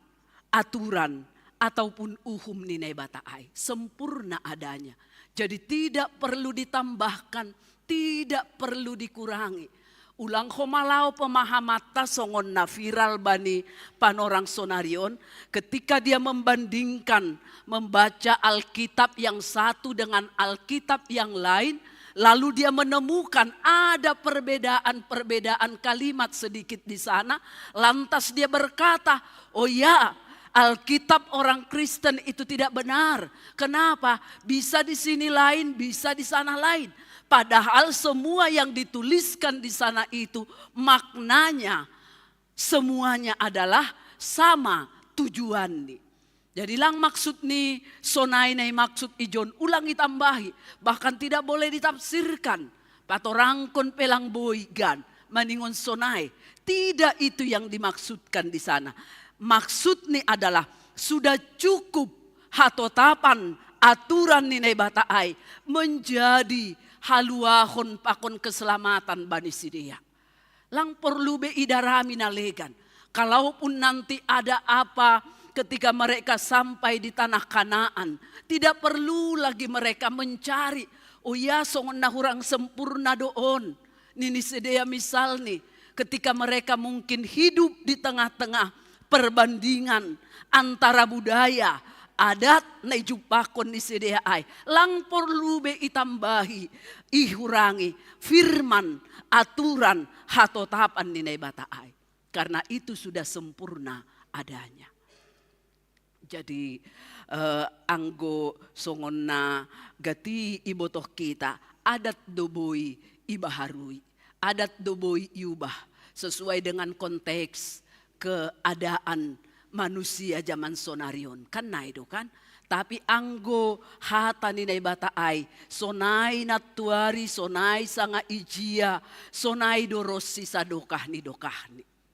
aturan ataupun uhum ninai bataai. Sempurna adanya. Jadi tidak perlu ditambahkan, tidak perlu dikurangi. Ulang homalau pemahamata songon na viral bani panorang sonarion ketika dia membandingkan membaca Alkitab yang satu dengan Alkitab yang lain. Lalu dia menemukan ada perbedaan kalimat sedikit di sana. Lantas dia berkata, oh ya, Alkitab orang Kristen itu tidak benar. Kenapa? Bisa di sini lain, bisa di sana lain. Padahal semua yang dituliskan di sana itu maknanya semuanya adalah sama tujuan nih. Jadi lang maksud ni sonai nai maksud ijon ulang ditambahi. Bahkan tidak boleh ditafsirkan. Patorangkon pelang boigan maningon sonai. Tidak itu yang dimaksudkan di sana. Maksud ni adalah sudah cukup hatotapan aturan ni nai bataai menjadi haluahon pakon keselamatan bani sidea. Lang perlu be idarami nalegan. Kalaupun nanti ada apa ketika mereka sampai di tanah Kanaan, tidak perlu lagi mereka mencari, oh ya songon nahurang sempurna doon. Nini sedia misal nih, ketika mereka mungkin hidup di tengah-tengah perbandingan antara budaya, adat na ijupakon ni sedia ay. Lang perlu be itambahi, ihurangi, firman, aturan, hatotapan ni bata ay. Karena itu sudah sempurna adanya. Jadi anggo songonna gati ibotoh kita adat doboi ibaharui, adat doboi iubah sesuai dengan konteks keadaan manusia zaman sonarion kan naido kan. Tapi anggo hata ni bata ay sonai natuari sonai sanga ijia sonai dorosi sadokah ni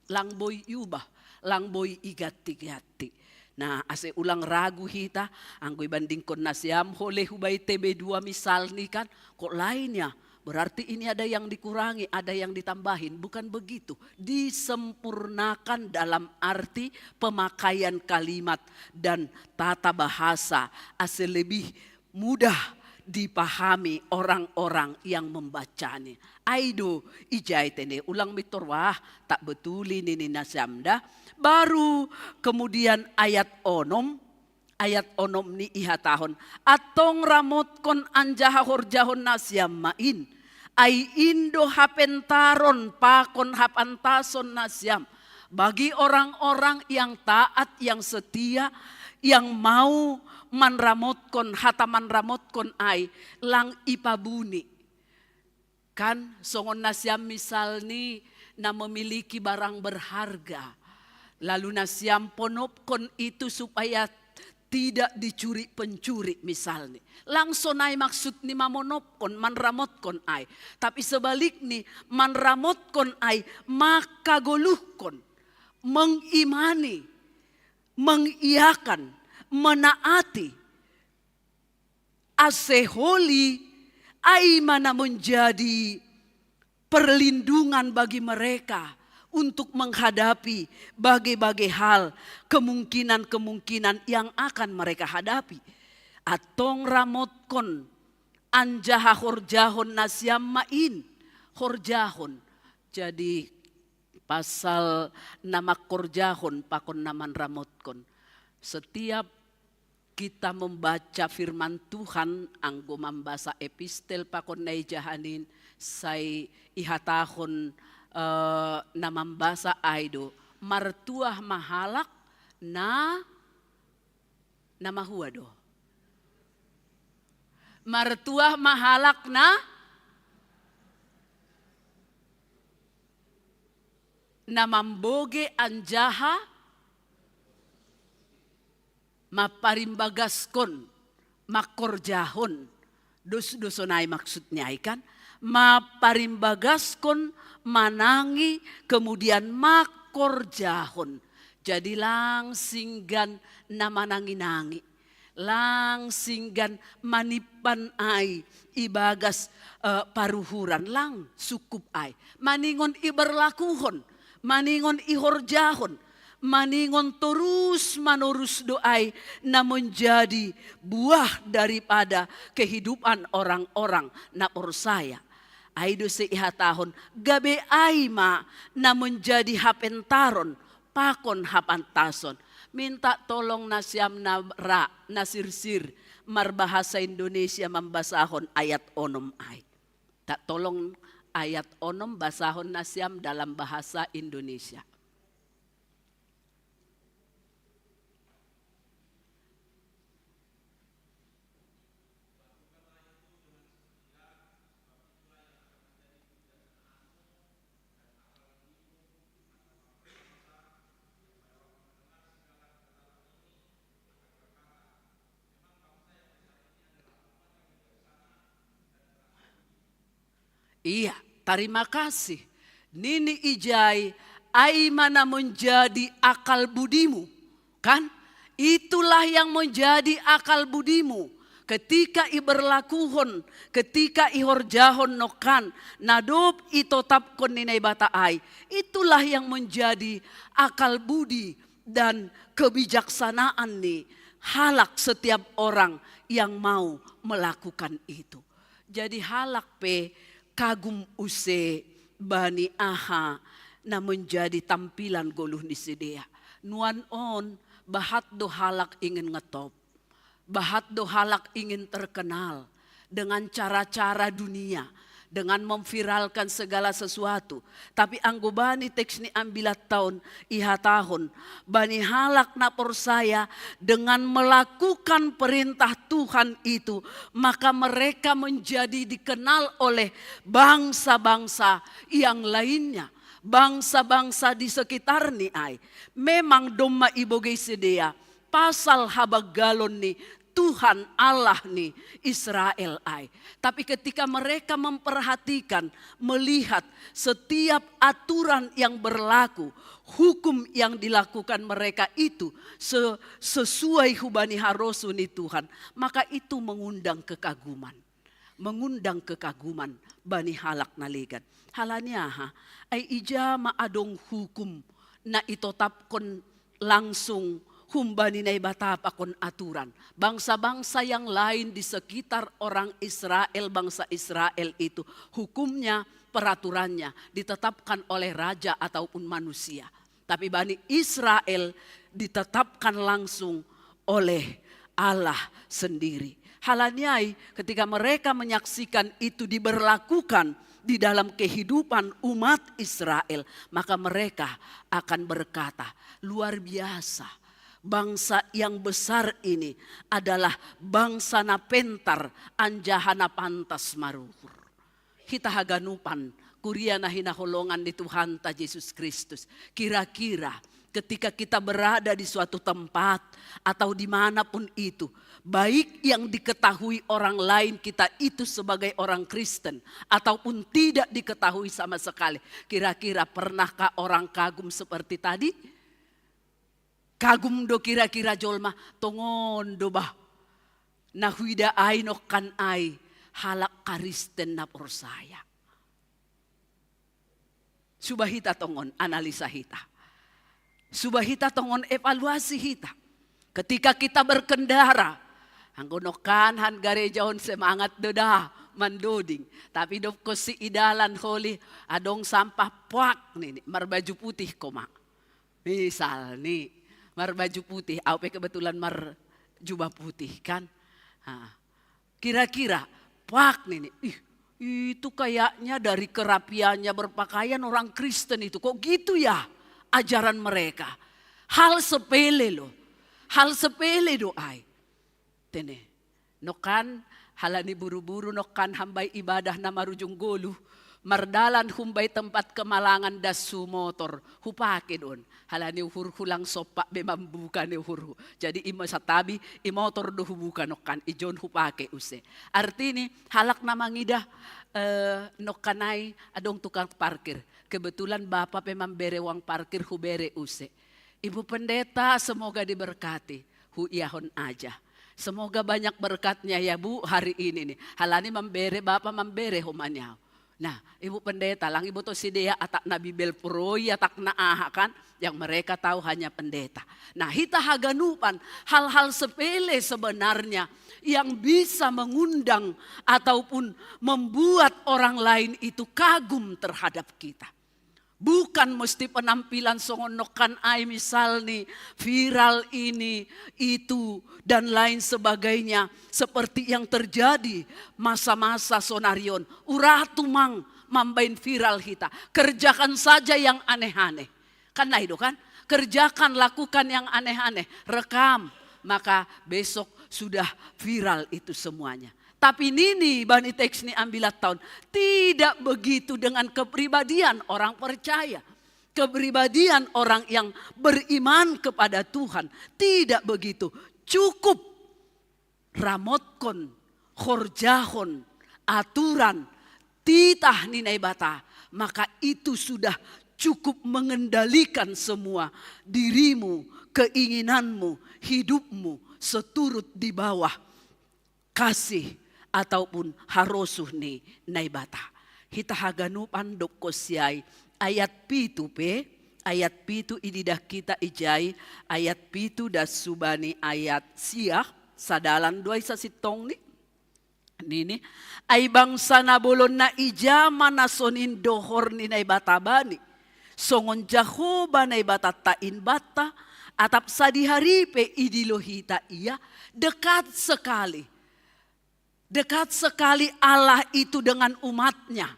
lang boy iubah lang boy igati-gati. Nah, ase ulang ragu hita, anggoy banding kon nasiam hole hubay TB2 misal nih kan, kok lainnya. Berarti ini ada yang dikurangi, ada yang ditambahin. Bukan begitu. Disempurnakan dalam arti pemakaian kalimat dan tata bahasa. Ase lebih mudah dipahami orang-orang yang membacanya. Aido ijai tene ulang mitorwah tak betuli nini nasyamda. Baru kemudian ayat onom ni ihatahon. Atong ramot kon anjaha horjahon nasyam main. Ai indo hapentaron pakon hapantason nasyam. Bagi orang-orang yang taat, yang setia, yang mau manramotkon hataman ramotkon ai lang ipabuni. Kan songon nasyam misal ni na memiliki barang berharga. Lalu nasyam ponopkon itu supaya tidak dicuri pencuri misalnya. Langsung ay maksud ni mamonopkon, manramotkon ay. Tapi sebalik ni manramotkon ay makagoluhkon, mengimani, mengiyakan, menaati. Aseholi ay mana menjadi perlindungan bagi mereka untuk menghadapi bagai-bagai hal, kemungkinan-kemungkinan yang akan mereka hadapi. Atong ramotkon anjaha horjahon nasyam main. Horjahon. Jadi pasal nama korjahon pakon naman ramotkon. Setiap kita membaca firman Tuhan, anggo membasa epistel pakon naijahanin, say ihatahon namambasa aido martuah mahalak na namahuado. Martuah mahalak na namamboge anjaha maparimbaгаскon makorjahon. Dos-dosonay maksudnya ikan maparimbaгаскon manangi kemudian makorjahon. Jadi langsinggan na manangi-nangi. Langsinggan manipan ay ibagas paruhuran lang sukup ay. Maningon iberlakuhon, maningon ihorjahon, maningon terus menerus doai na menjadi buah daripada kehidupan orang-orang na percaya. Aido seihatahon gabe aima na menjadi hapentaron pakon hapantason. Minta tolong nasyam nara nasirsir marbahasa Indonesia membasahon ayat onom ay. Tak tolong ayat onom basahon nasyam dalam bahasa Indonesia. Iya, terima kasih. Nini ijai, ai mana menjadi akal budimu. Kan? Itulah yang menjadi akal budimu. Ketika iberlakuhon, ketika ihorjahon nokan, nadop itotapkon ninay bataay. Itulah yang menjadi akal budi dan kebijaksanaan nih halak setiap orang yang mau melakukan itu. Jadi halak pe kagum use bani aha na menjadi tampilan goluh di sedia. Nuan on bahat do halak ingin ngetop. Bahat do halak ingin terkenal dengan cara-cara dunia, dengan memviralkan segala sesuatu. Tapi anggo bani teks ni ambilat tahun iha tahun. Bani halak na persaya dengan melakukan perintah Tuhan itu. Maka mereka menjadi dikenal oleh bangsa-bangsa yang lainnya. Bangsa-bangsa di sekitar ni ay. Memang domma iboge sedia. Pasal habag galon ni Tuhan Allah nih Israel ay. Tapi ketika mereka memperhatikan, melihat setiap aturan yang berlaku, hukum yang dilakukan mereka itu sesuai hubani harosu nih Tuhan, maka itu mengundang kekaguman. Mengundang kekaguman bani halak naligan. Halanya ay ija maadong hukum na itotapkon langsung humbani na ibatapakon aturan. Bangsa-bangsa yang lain di sekitar orang Israel, bangsa Israel itu, hukumnya, peraturannya ditetapkan oleh raja ataupun manusia. Tapi Bani Israel ditetapkan langsung oleh Allah sendiri. Halanyai ketika mereka menyaksikan itu diberlakukan di dalam kehidupan umat Israel, maka mereka akan berkata, luar biasa. Bangsa yang besar ini adalah bangsa na pentar anjahana pantas maruhur. Kita haganupan kuria na hinaholongan ni Tuhan ta Yesus Kristus. Kira-kira ketika kita berada di suatu tempat atau dimanapun itu, baik yang diketahui orang lain kita itu sebagai orang Kristen ataupun tidak diketahui sama sekali. Kira-kira pernahkah orang kagum seperti tadi? Kagum do kira-kira jolma tongon do bah nahuida ay no kan ay halak Kristen na persaya. Subahita tongon analisa hita. Subahita tongon evaluasi hita. Ketika kita berkendara, anggonokan han garejahon semangat doda mandoding. Tapi do ko si idalan holi adong sampah puak nih marbaju putih koma. Misal nih mar baju putih, aupe kebetulan mar jubah putih kan. Kira-kira pak nih, itu kayaknya dari kerapiannya berpakaian orang Kristen itu. Kok gitu ya ajaran mereka. Hal sepele loh. Hal sepele doai. Tene, nokan halani buru-buru nokan hambai ibadah na marujung golu. Mardalan humbay tempat kemalangan dasu motor hupake doon. Halani uhur hulang sopa be mambuka ni uhur. Jadi ima sa tabi imotor do hubuka nokan ijon hupake use. Artini halak na mangidah nokanay adong tukang parkir. Kebetulan bapak pe mambere wang parkir hubere use. Ibu pendeta semoga diberkati. Huiyahon aja. Semoga banyak berkatnya ya Bu hari ini nih. Halani mambere bapak mambere humanyaw. Nah, ibu pendeta, lang ibu to si Dea atak na Bibel Puroy, atak na aha kan, yang mereka tahu hanya pendeta. Nah, hita haganupan hal-hal sepele sebenarnya yang bisa mengundang ataupun membuat orang lain itu kagum terhadap kita. Bukan mesti penampilan songonokan ay misal nih viral ini, itu dan lain sebagainya. Seperti yang terjadi masa-masa sonarion. Uratu mang mambain viral kita. Kerjakan saja yang aneh-aneh. Kan lah itu kan. Kerjakan, lakukan yang aneh-aneh. Rekam. Maka besok sudah viral itu semuanya. Tapi nini bani teks ni ambilat tahun. Tidak begitu dengan kepribadian orang percaya. Kepribadian orang yang beriman kepada Tuhan. Tidak begitu. Cukup ramotkon, khorjahon, aturan, titah ninai bata. Maka itu sudah cukup mengendalikan semua dirimu, keinginanmu, hidupmu seturut di bawah kasih ataupun harosuh ni naibata. Hita haganupan dok kosyai ayat pitu pe ayat pitu ididah kita ijai ayat pitu das subani ayat siah sadalan dua isa sitong ni. Nini ay bangsa na bolon na ijama na sonin dohor ni na batabani. Songon Jahoba na batatain bata atap sa diharipe idilohita iya dekat sekali. Dekat sekali Allah itu dengan umatnya.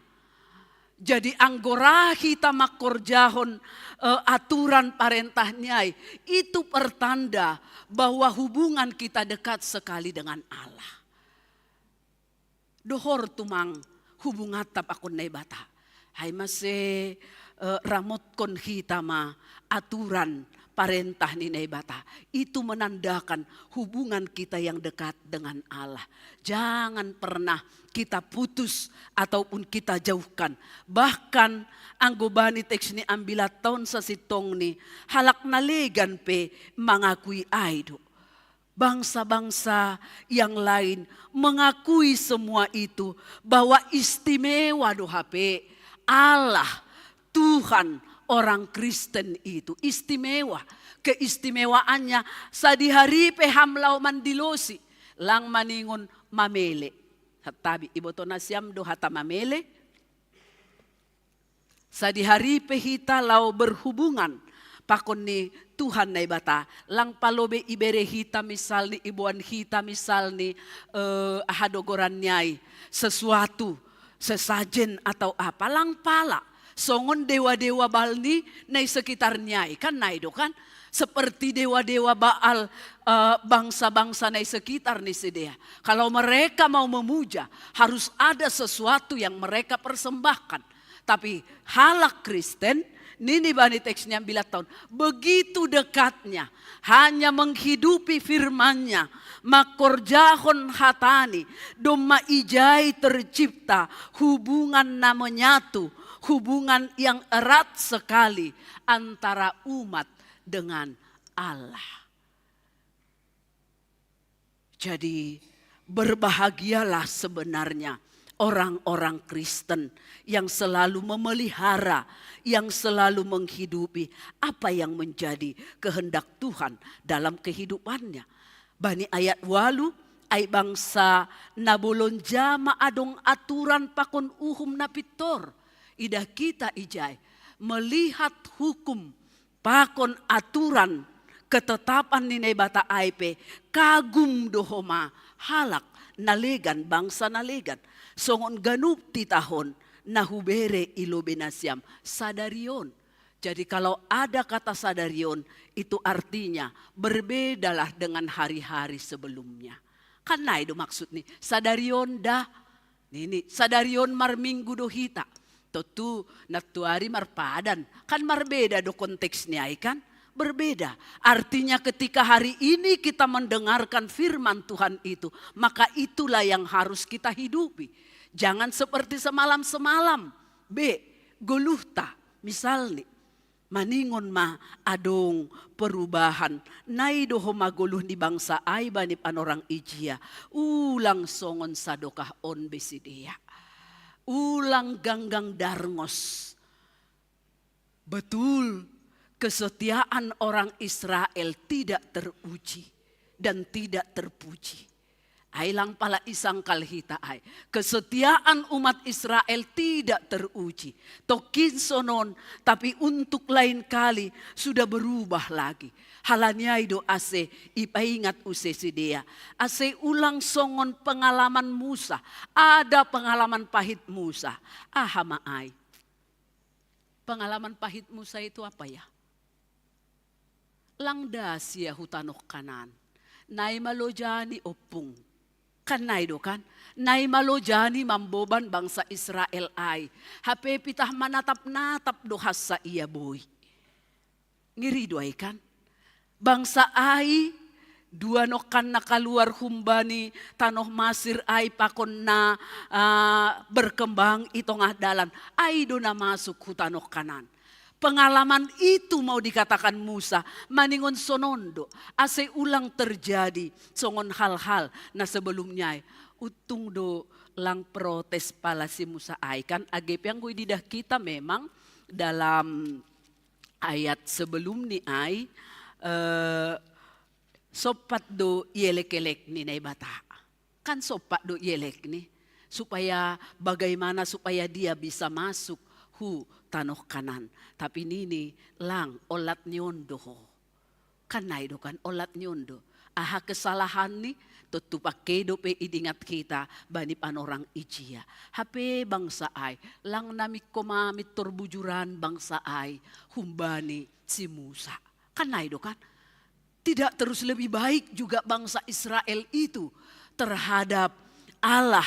Jadi anggora kita makorjahon aturan parentahnya itu pertanda bahwa hubungan kita dekat sekali dengan Allah. Dohor tumang hubungan tap akon na bata. Hay mase ramot kon kita ma aturan parentah ni bata. Itu menandakan hubungan kita yang dekat dengan Allah. Jangan pernah kita putus ataupun kita jauhkan. Bahkan anggobani teks ni ambilat tahun sa sitong ni halak nalegan pe mengakui aido. Bangsa-bangsa yang lain mengakui semua itu bahwa istimewa dohape Allah Tuhan orang Kristen itu istimewa. Keistimewaannya sadihari pe hamlau mandilosi lang maningon mamele. Hatabi iboto na siyam do hata mamele. Sadihari pe hita lau berhubungan pakon ni Tuhan na ibata. Lang palobe ibere hita misal ni ibuan hita misal ni ahadogoran nyai sesuatu sesajen atau apa lang pala. Songon dewa-dewa balni na sekitarnya kan naido kan. Seperti dewa-dewa Baal bangsa-bangsa na sekitar ni sedea. Kalau mereka mau memuja harus ada sesuatu yang mereka persembahkan. Tapi halak Kristen nini bani teksnya bila tahun begitu dekatnya hanya menghidupi firman-Nya makorjahon hatani doma ijai tercipta hubungan na menyatu hubungan yang erat sekali antara umat dengan Allah. Jadi berbahagialah sebenarnya orang-orang Kristen yang selalu memelihara, yang selalu menghidupi apa yang menjadi kehendak Tuhan dalam kehidupannya. Bani ayat walu, ay bangsa nabolon jama adong aturan pakon uhum napitor. Idah kita ijay, melihat hukum pakon aturan ketetapan ninay bata aipe kagum dohoma halak nalegan bangsa nalegan. Songon ganup ti tahon nahubere ilobenasyam sadarion. Jadi kalau ada kata sadarion itu artinya berbedalah dengan hari-hari sebelumnya. Kan na itu maksud nih sadarion dah. Nini sadarion mar minggu dohita. Tentu natuari marpadan. Kan marbeda do konteksnya kan. Berbeda. Artinya ketika hari ini kita mendengarkan firman Tuhan itu. Maka itulah yang harus kita hidupi. Jangan seperti semalam-semalam. Goluhta. Misalnya. Maningon ma adong perubahan. Nai doho maguluh di bangsa ay banip anorang ijia. Ulang songon sadokah on besidia. Ulang ganggang darngos. Betul. Kesetiaan orang Israel tidak teruji dan tidak terpuji. Ailang pala isang kalhita ay. Kesetiaan umat Israel tidak teruji. Tokin sonon tapi untuk lain kali sudah berubah lagi. Halanya itu ase ipaingat use sidea. Ase ulang songon pengalaman Musa. Ada pengalaman pahit Musa. Ahama ay. Pengalaman pahit Musa itu apa ya? Langdas ya hutanok kanan. Nai malojani opung. Kan nai do kan? Nai malojani mamboban bangsa Israel ay. Hape pitah manatap-natap dohas sa iya boy. Ngiri do ay kan? Bangsa ay dua nokan nakaluar humbani tanoh Masir ay pakon na berkembang itong dalan. Ay do na masuk hutanok kanan. Pengalaman itu mau dikatakan Musa maningon sonondo ase ulang terjadi songon hal-hal na sebelumnya utung do lang protes pala si Musa ay kan agep yang gue didah kita memang dalam ayat sebelum ni ay sopat do yelek-yelek ni na bata. Kan sopat do yelek ni supaya bagaimana supaya dia bisa masuk hu tanoh kanan. Tapi nini lang olat nyondo ho. Kanay do kan olat nyondo. Aha kesalahan ni tutupak kedo pe idingat kita bani panorang ijia. Hape bangsa ay lang nami komamit torbujuran bangsa ay humbani si Musa. Kanay do kan? Tidak terus lebih baik juga bangsa Israel itu terhadap Allah.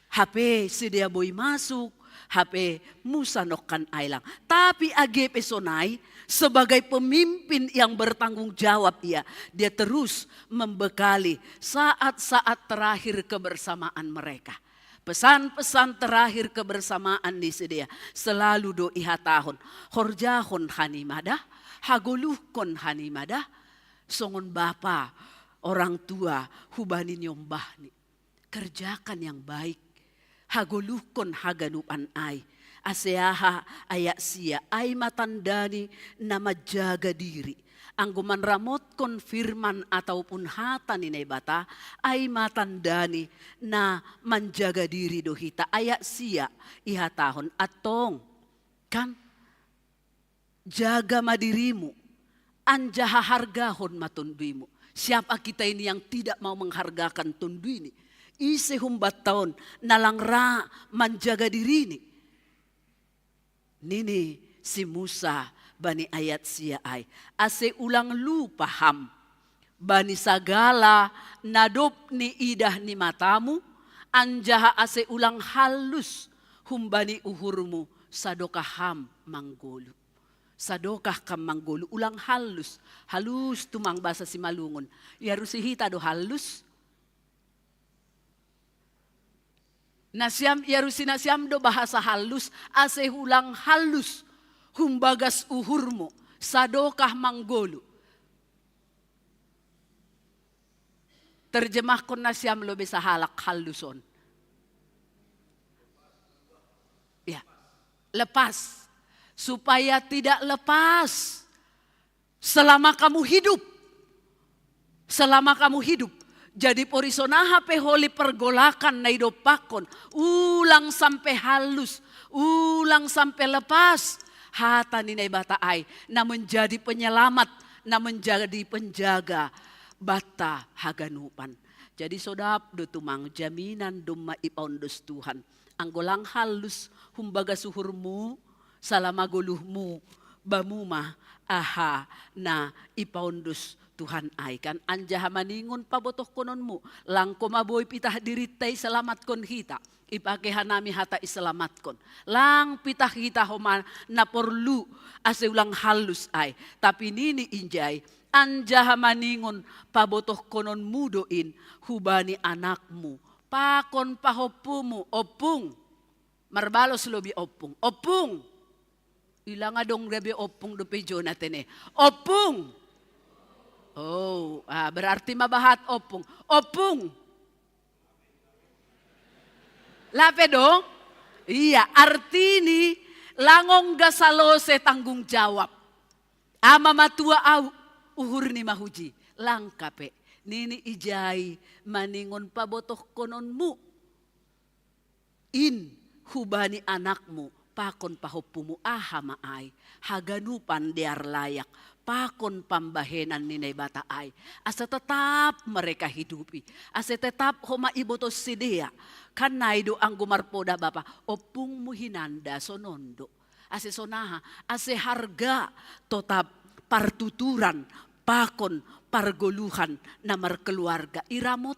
HP sedia boy masuk, HP Musa nokan ailang. Tapi age pesonai sebagai pemimpin yang bertanggung jawab dia terus membekali saat-saat terakhir kebersamaan mereka. Pesan-pesan terakhir kebersamaan di sedia selalu do iha tahun. Horjahon hanimadah, hagoluhkon hanimadah, songon bapa, orang tua, hubani nyombahni. Kerjakan yang baik. Hagoluhkon haganupan ay. Aseaha ayak sia ay matandani na majaga diri. Ang gumanramotkon firman ataupun hata ni bata ay matandani na menjaga diri dohita. Ayak sia ihatahon atong kan jaga madirimu. Anjaha hargahon matunduimu. Siapa kita ini yang tidak mau menghargakan tundu ini? Ise humbat tahun nalangra menjaga diri ini. Nini si Musa bani ayat sia ay. Ase ulang lu paham. Bani sagala nadop ni idah ni matamu. Anjaha ase ulang halus humbani uhurmu sadokaham manggolu. Sadokah kam manggolu ulang halus. Halus tumang bahasa si Malungun. Yarusihita do halus. Nasiam yarusinasiam do bahasa halus. Ase ulang halus. Humbagas uhurmu. Sadokah manggolu. Terjemahkan nasiam lo bisa halak haluson. Ya. Lepas. Supaya tidak lepas selama kamu hidup. Selama kamu hidup. Jadi porisonaha peholi pergolakan na idopakon. Ulang sampai halus. Ulang sampai lepas. Hata ni bata ay na menjadi penyelamat. Na menjadi penjaga bata haganupan. Jadi sodap do tumang jaminan dumma ipaundos Tuhan. Anggolang halus humbaga suhurmu. Salama guluhmu bamuma aha na ipaundos Tuhan ay kan anjaha maningon pabotoh kononmu lang kumaboy pitah diritay selamat kon hita ipakehan nami hata iselamat kon lang pitah hita homa na porlu ase ulang halus ay tapi nini injay anjaha maningon pabotoh konon mudoin hubani anakmu pakon pahopumu opung marbalos lobi opung ilang adong gabi opung do pe Jonathan opung. Oh, berarti mabahat opung. Opung. Lape dong? Iya, arti ini langong gasalose tanggung jawab. Ama matua au uhur ni mahuji. Langkape. Nini ijai maningon pabotoh kononmu. In hubani anakmu. Pakon pahopumu aha maay. Haganupan diar layak. Pakon pambahenan ninay bata ay. Asa tetap mereka hidupi. Asa tetap homa ibotos sidea. Kanay do ang gumarpoda bapa. Opung muhinanda sonondo. Ase sonaha. Ase harga tetap partuturan. Pakon pargoluhan na markeluarga. Iramot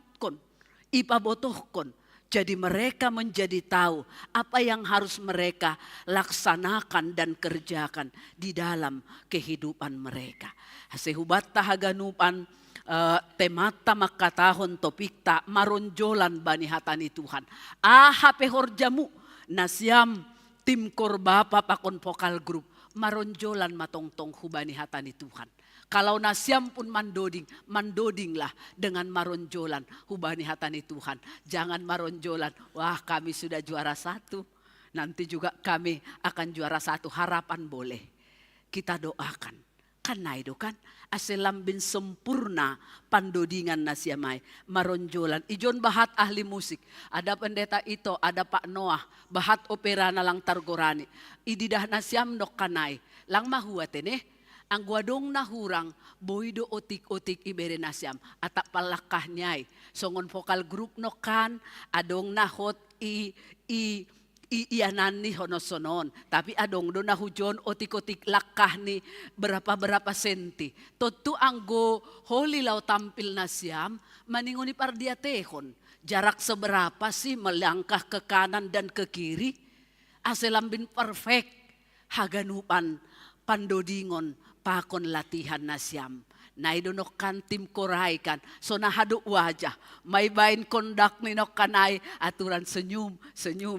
ipabotohkon. Jadi mereka menjadi tahu apa yang harus mereka laksanakan dan kerjakan di dalam kehidupan mereka. Sehubat tahaganupan temata makatahon topikta maronjolan bani hatani Tuhan. Aha pehorjamu nasyam tim korbapa pakon vokal grup maronjolan matongtong hubani hatani Tuhan. Kalau nasyam pun mandodinglah dengan maronjolan hubani hatani Tuhan. Jangan maronjolan, wah kami sudah juara 1, nanti juga kami akan juara 1, harapan boleh. kita doakan. Karena itu kan aselambin sempurna pandodingan nasiamai maronjolan. Ijon bahat ahli musik. Ada pendeta itu, ada Pak Noah. Bahat opera na lang targorani. Ididah nasiam nok kanay. Lang mahuaten ang guadong nahurang boydo otik-otik ibere nasiam. Atak palakah nyay. Songon vokal group no kan adong nahot iyanan ni honosonon. Tapi adong do nahujon otik-otik lakah ni berapa senti. Totu anggo holi lau tampil nasiam maningoni pardiatehon. Jarak seberapa sih melangkah ke kanan dan ke kiri? Aselambin perfect. Haganupan pandodingon pakon latihan nasiam. Naidonok tim koray kan. So nahado wajah. May bain kondak ni nok kanay aturan senyum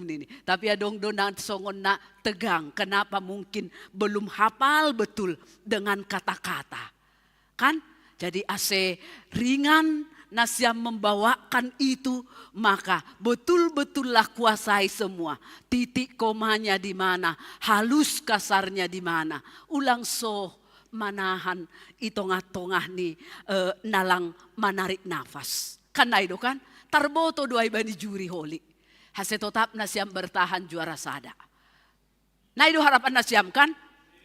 nini. Tapi adong donan songon na tegang. Kenapa mungkin belum hafal betul dengan kata-kata. Kan? Jadi ase ringan nasiam membawakan itu, maka betul-betullah kuasai semua. Titik komanya di mana, halus kasarnya di mana. Ulang manahan itongah-tongah ni nalang manarik nafas. Karena itu kan, tarboto dua ibani juri holi. Hase tetap nasiam bertahan juara sada. Nah itu harapan nasiam kan,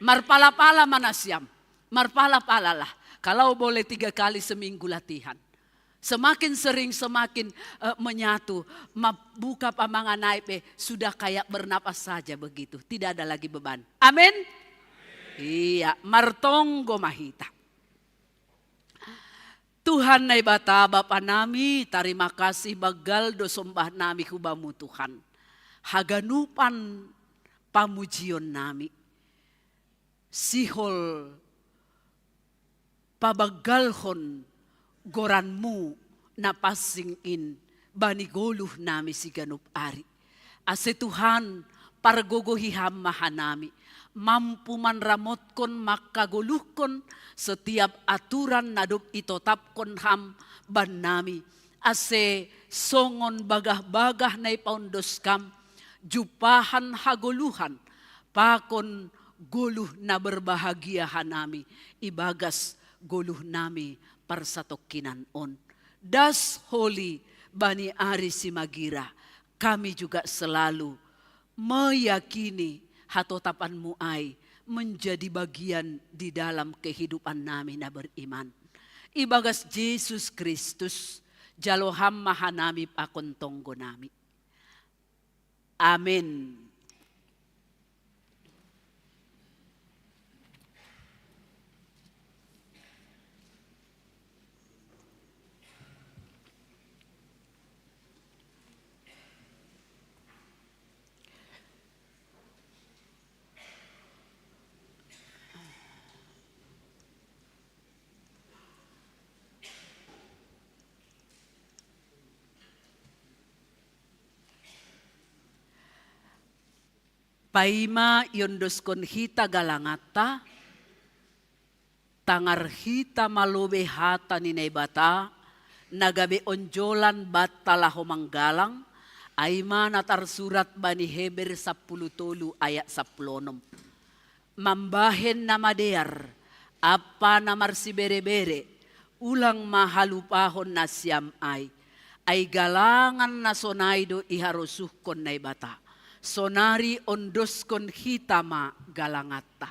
marpala-pala manasiam. Marpala-pala lah. Kalau boleh 3 kali seminggu latihan. Semakin sering semakin menyatu. Buka pamangan naipe sudah kayak bernapas saja begitu. Tidak ada lagi beban. Amin. Iya, martonggo mahita. Tuhan na ibata Bapa nami, terima kasih bagal do sombah nami kubamu Tuhan. Haganupan pamujion nami. Sihol pabagalhon goranmu na pasingin banigoluh nami si ganup ari. Ase Tuhan pargogohiham mahanami. Mampu manramotkon makaguluhkon setiap aturan nadup itotapkon ham ban nami. Ase songon bagah-bagah na ipaundoskam, jupahan haguluhan, pakon guluh na berbahagiahan nami, ibagas guluh nami parsatokinan on. Das holy bani ari simagira, kami juga selalu meyakini hatotapanmu ay menjadi bagian di dalam kehidupan nami na beriman. Ibagas Yesus Kristus, jaloham mahanami pakontonggo nami. Amin. Paima yondoskon hita galangata, tangar hita malobe hata ninay bata, nagabe onjolan batala homanggalang, aima natar surat bani Heber 10 ayat 10. Mambahen na madear, apa namar si bere-bere, ulang mahalupahon na siyam ay galangan na sonaydo iharusuhkon na bata. Sonari ondoskon hitama galangata.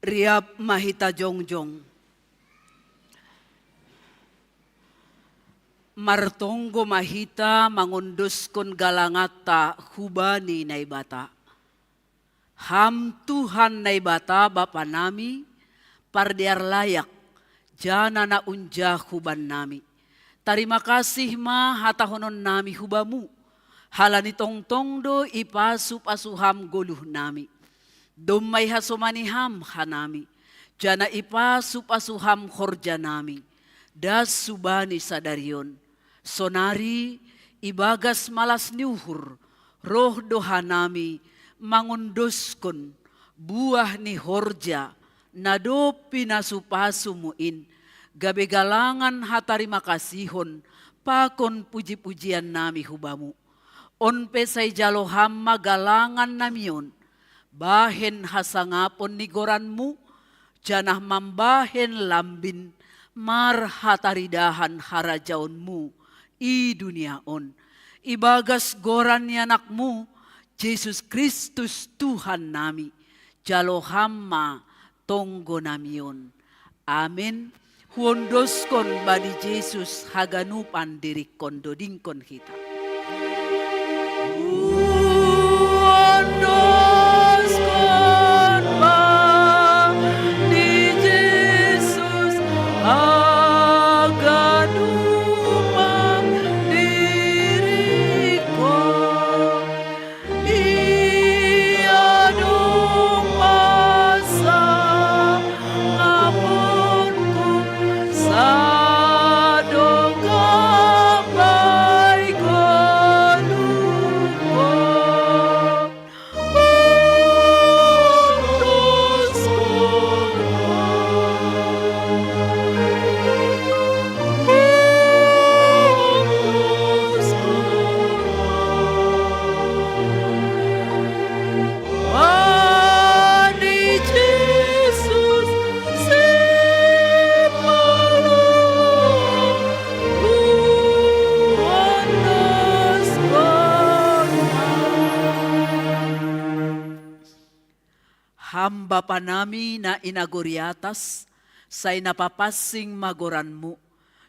Riap mahita jongjong. Martonggo mahita mangunduskon galangata hubani na ibata. Ham Tuhan na ibata Bapa nami, pardiar layak, jana na unja huban nami. Terima kasih ma hatahonon nami hubamu. Halani tongtong do ipasup-asuham goluh nami. Domay hasomaniham hanami. Jana ipasup-asuham horja nami. Das subani sadarion. Sonari ibagas malas niuhur. Roh doha nami mangunduskon. Buah ni horja. Nado pinasupasumuin. Gabe galangan hatarima kasihon. Pakon puji-pujian nami hubamu. On pesay jaloham magalangan namion. Bahen hasangapon ni goranmu. Janah mambahen lambin. Mar hataridahan harajaonmu. I dunia on. Ibagas goran ni anakmu. Yesus Kristus Tuhan nami. Jalohamma tonggo namion. Amin. Huondoskon badi Yesus haganupan diri kondodingkon kita. Huondoskon badi Yesus haganupan diriko. Ia dumasa ngapunku sadonga baik golukon. Bani Jesus hamba panami na inaguriatas, say napapasing magoranmu,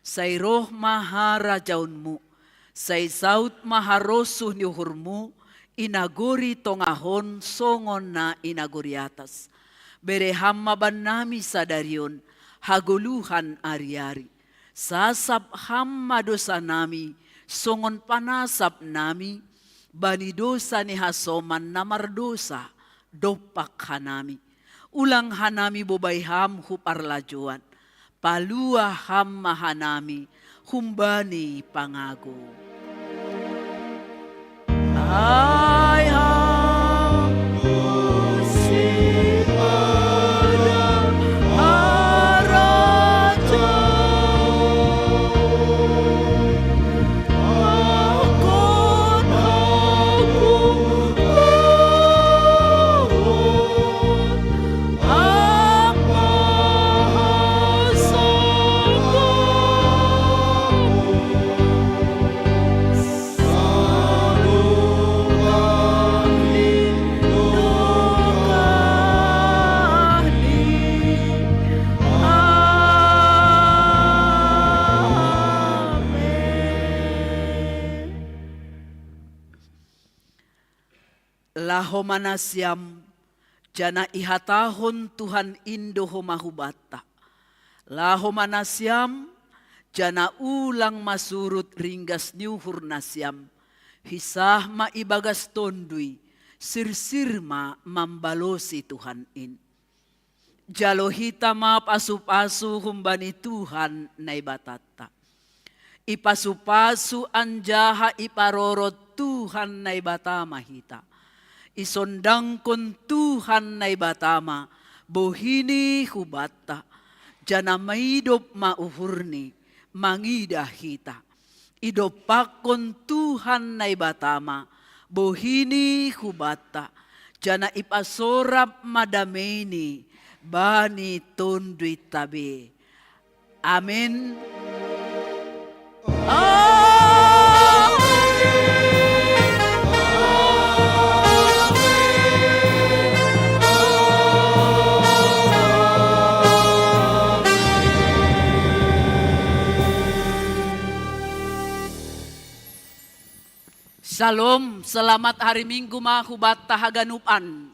say roh maharajaunmu, say saut maharosuh niuhurmu, inaguri tongahon songon na inaguriatas. Bereham maban nami sadarion, haguluhan ari-ari. Sasap hamma dosa nami, songon panasap nami, bani dosa ni hasoman na mardosa, dopak hanami. Ulang hanami bobayham huparlajuan, palua hamma hanami, humbani pangago. Ay ham si pada haraja akon aku mohon apa hasamu laho manasyam jana ihatahon Tuhan indo mahubata. Laho manasyam jana ulang masurut ringgas niuhur nasyam. Hisah maibagas tondui sirsirma mambalosi Tuhan in. Jalohita mapasu-pasu humbani Tuhan na ibatata. Ipasupasu anjaha iparorot Tuhan na ibatama hita. Isondang kon Tuhan na ibatama, bohini hubata, jana maidop mauhurni, mangida hita. Idopak kon Tuhan na ibatama, bohini hubata, jana ipasorap madameni, bani tondui tabe. Amin. Shalom, selamat hari Minggu mahubat tahaganupan.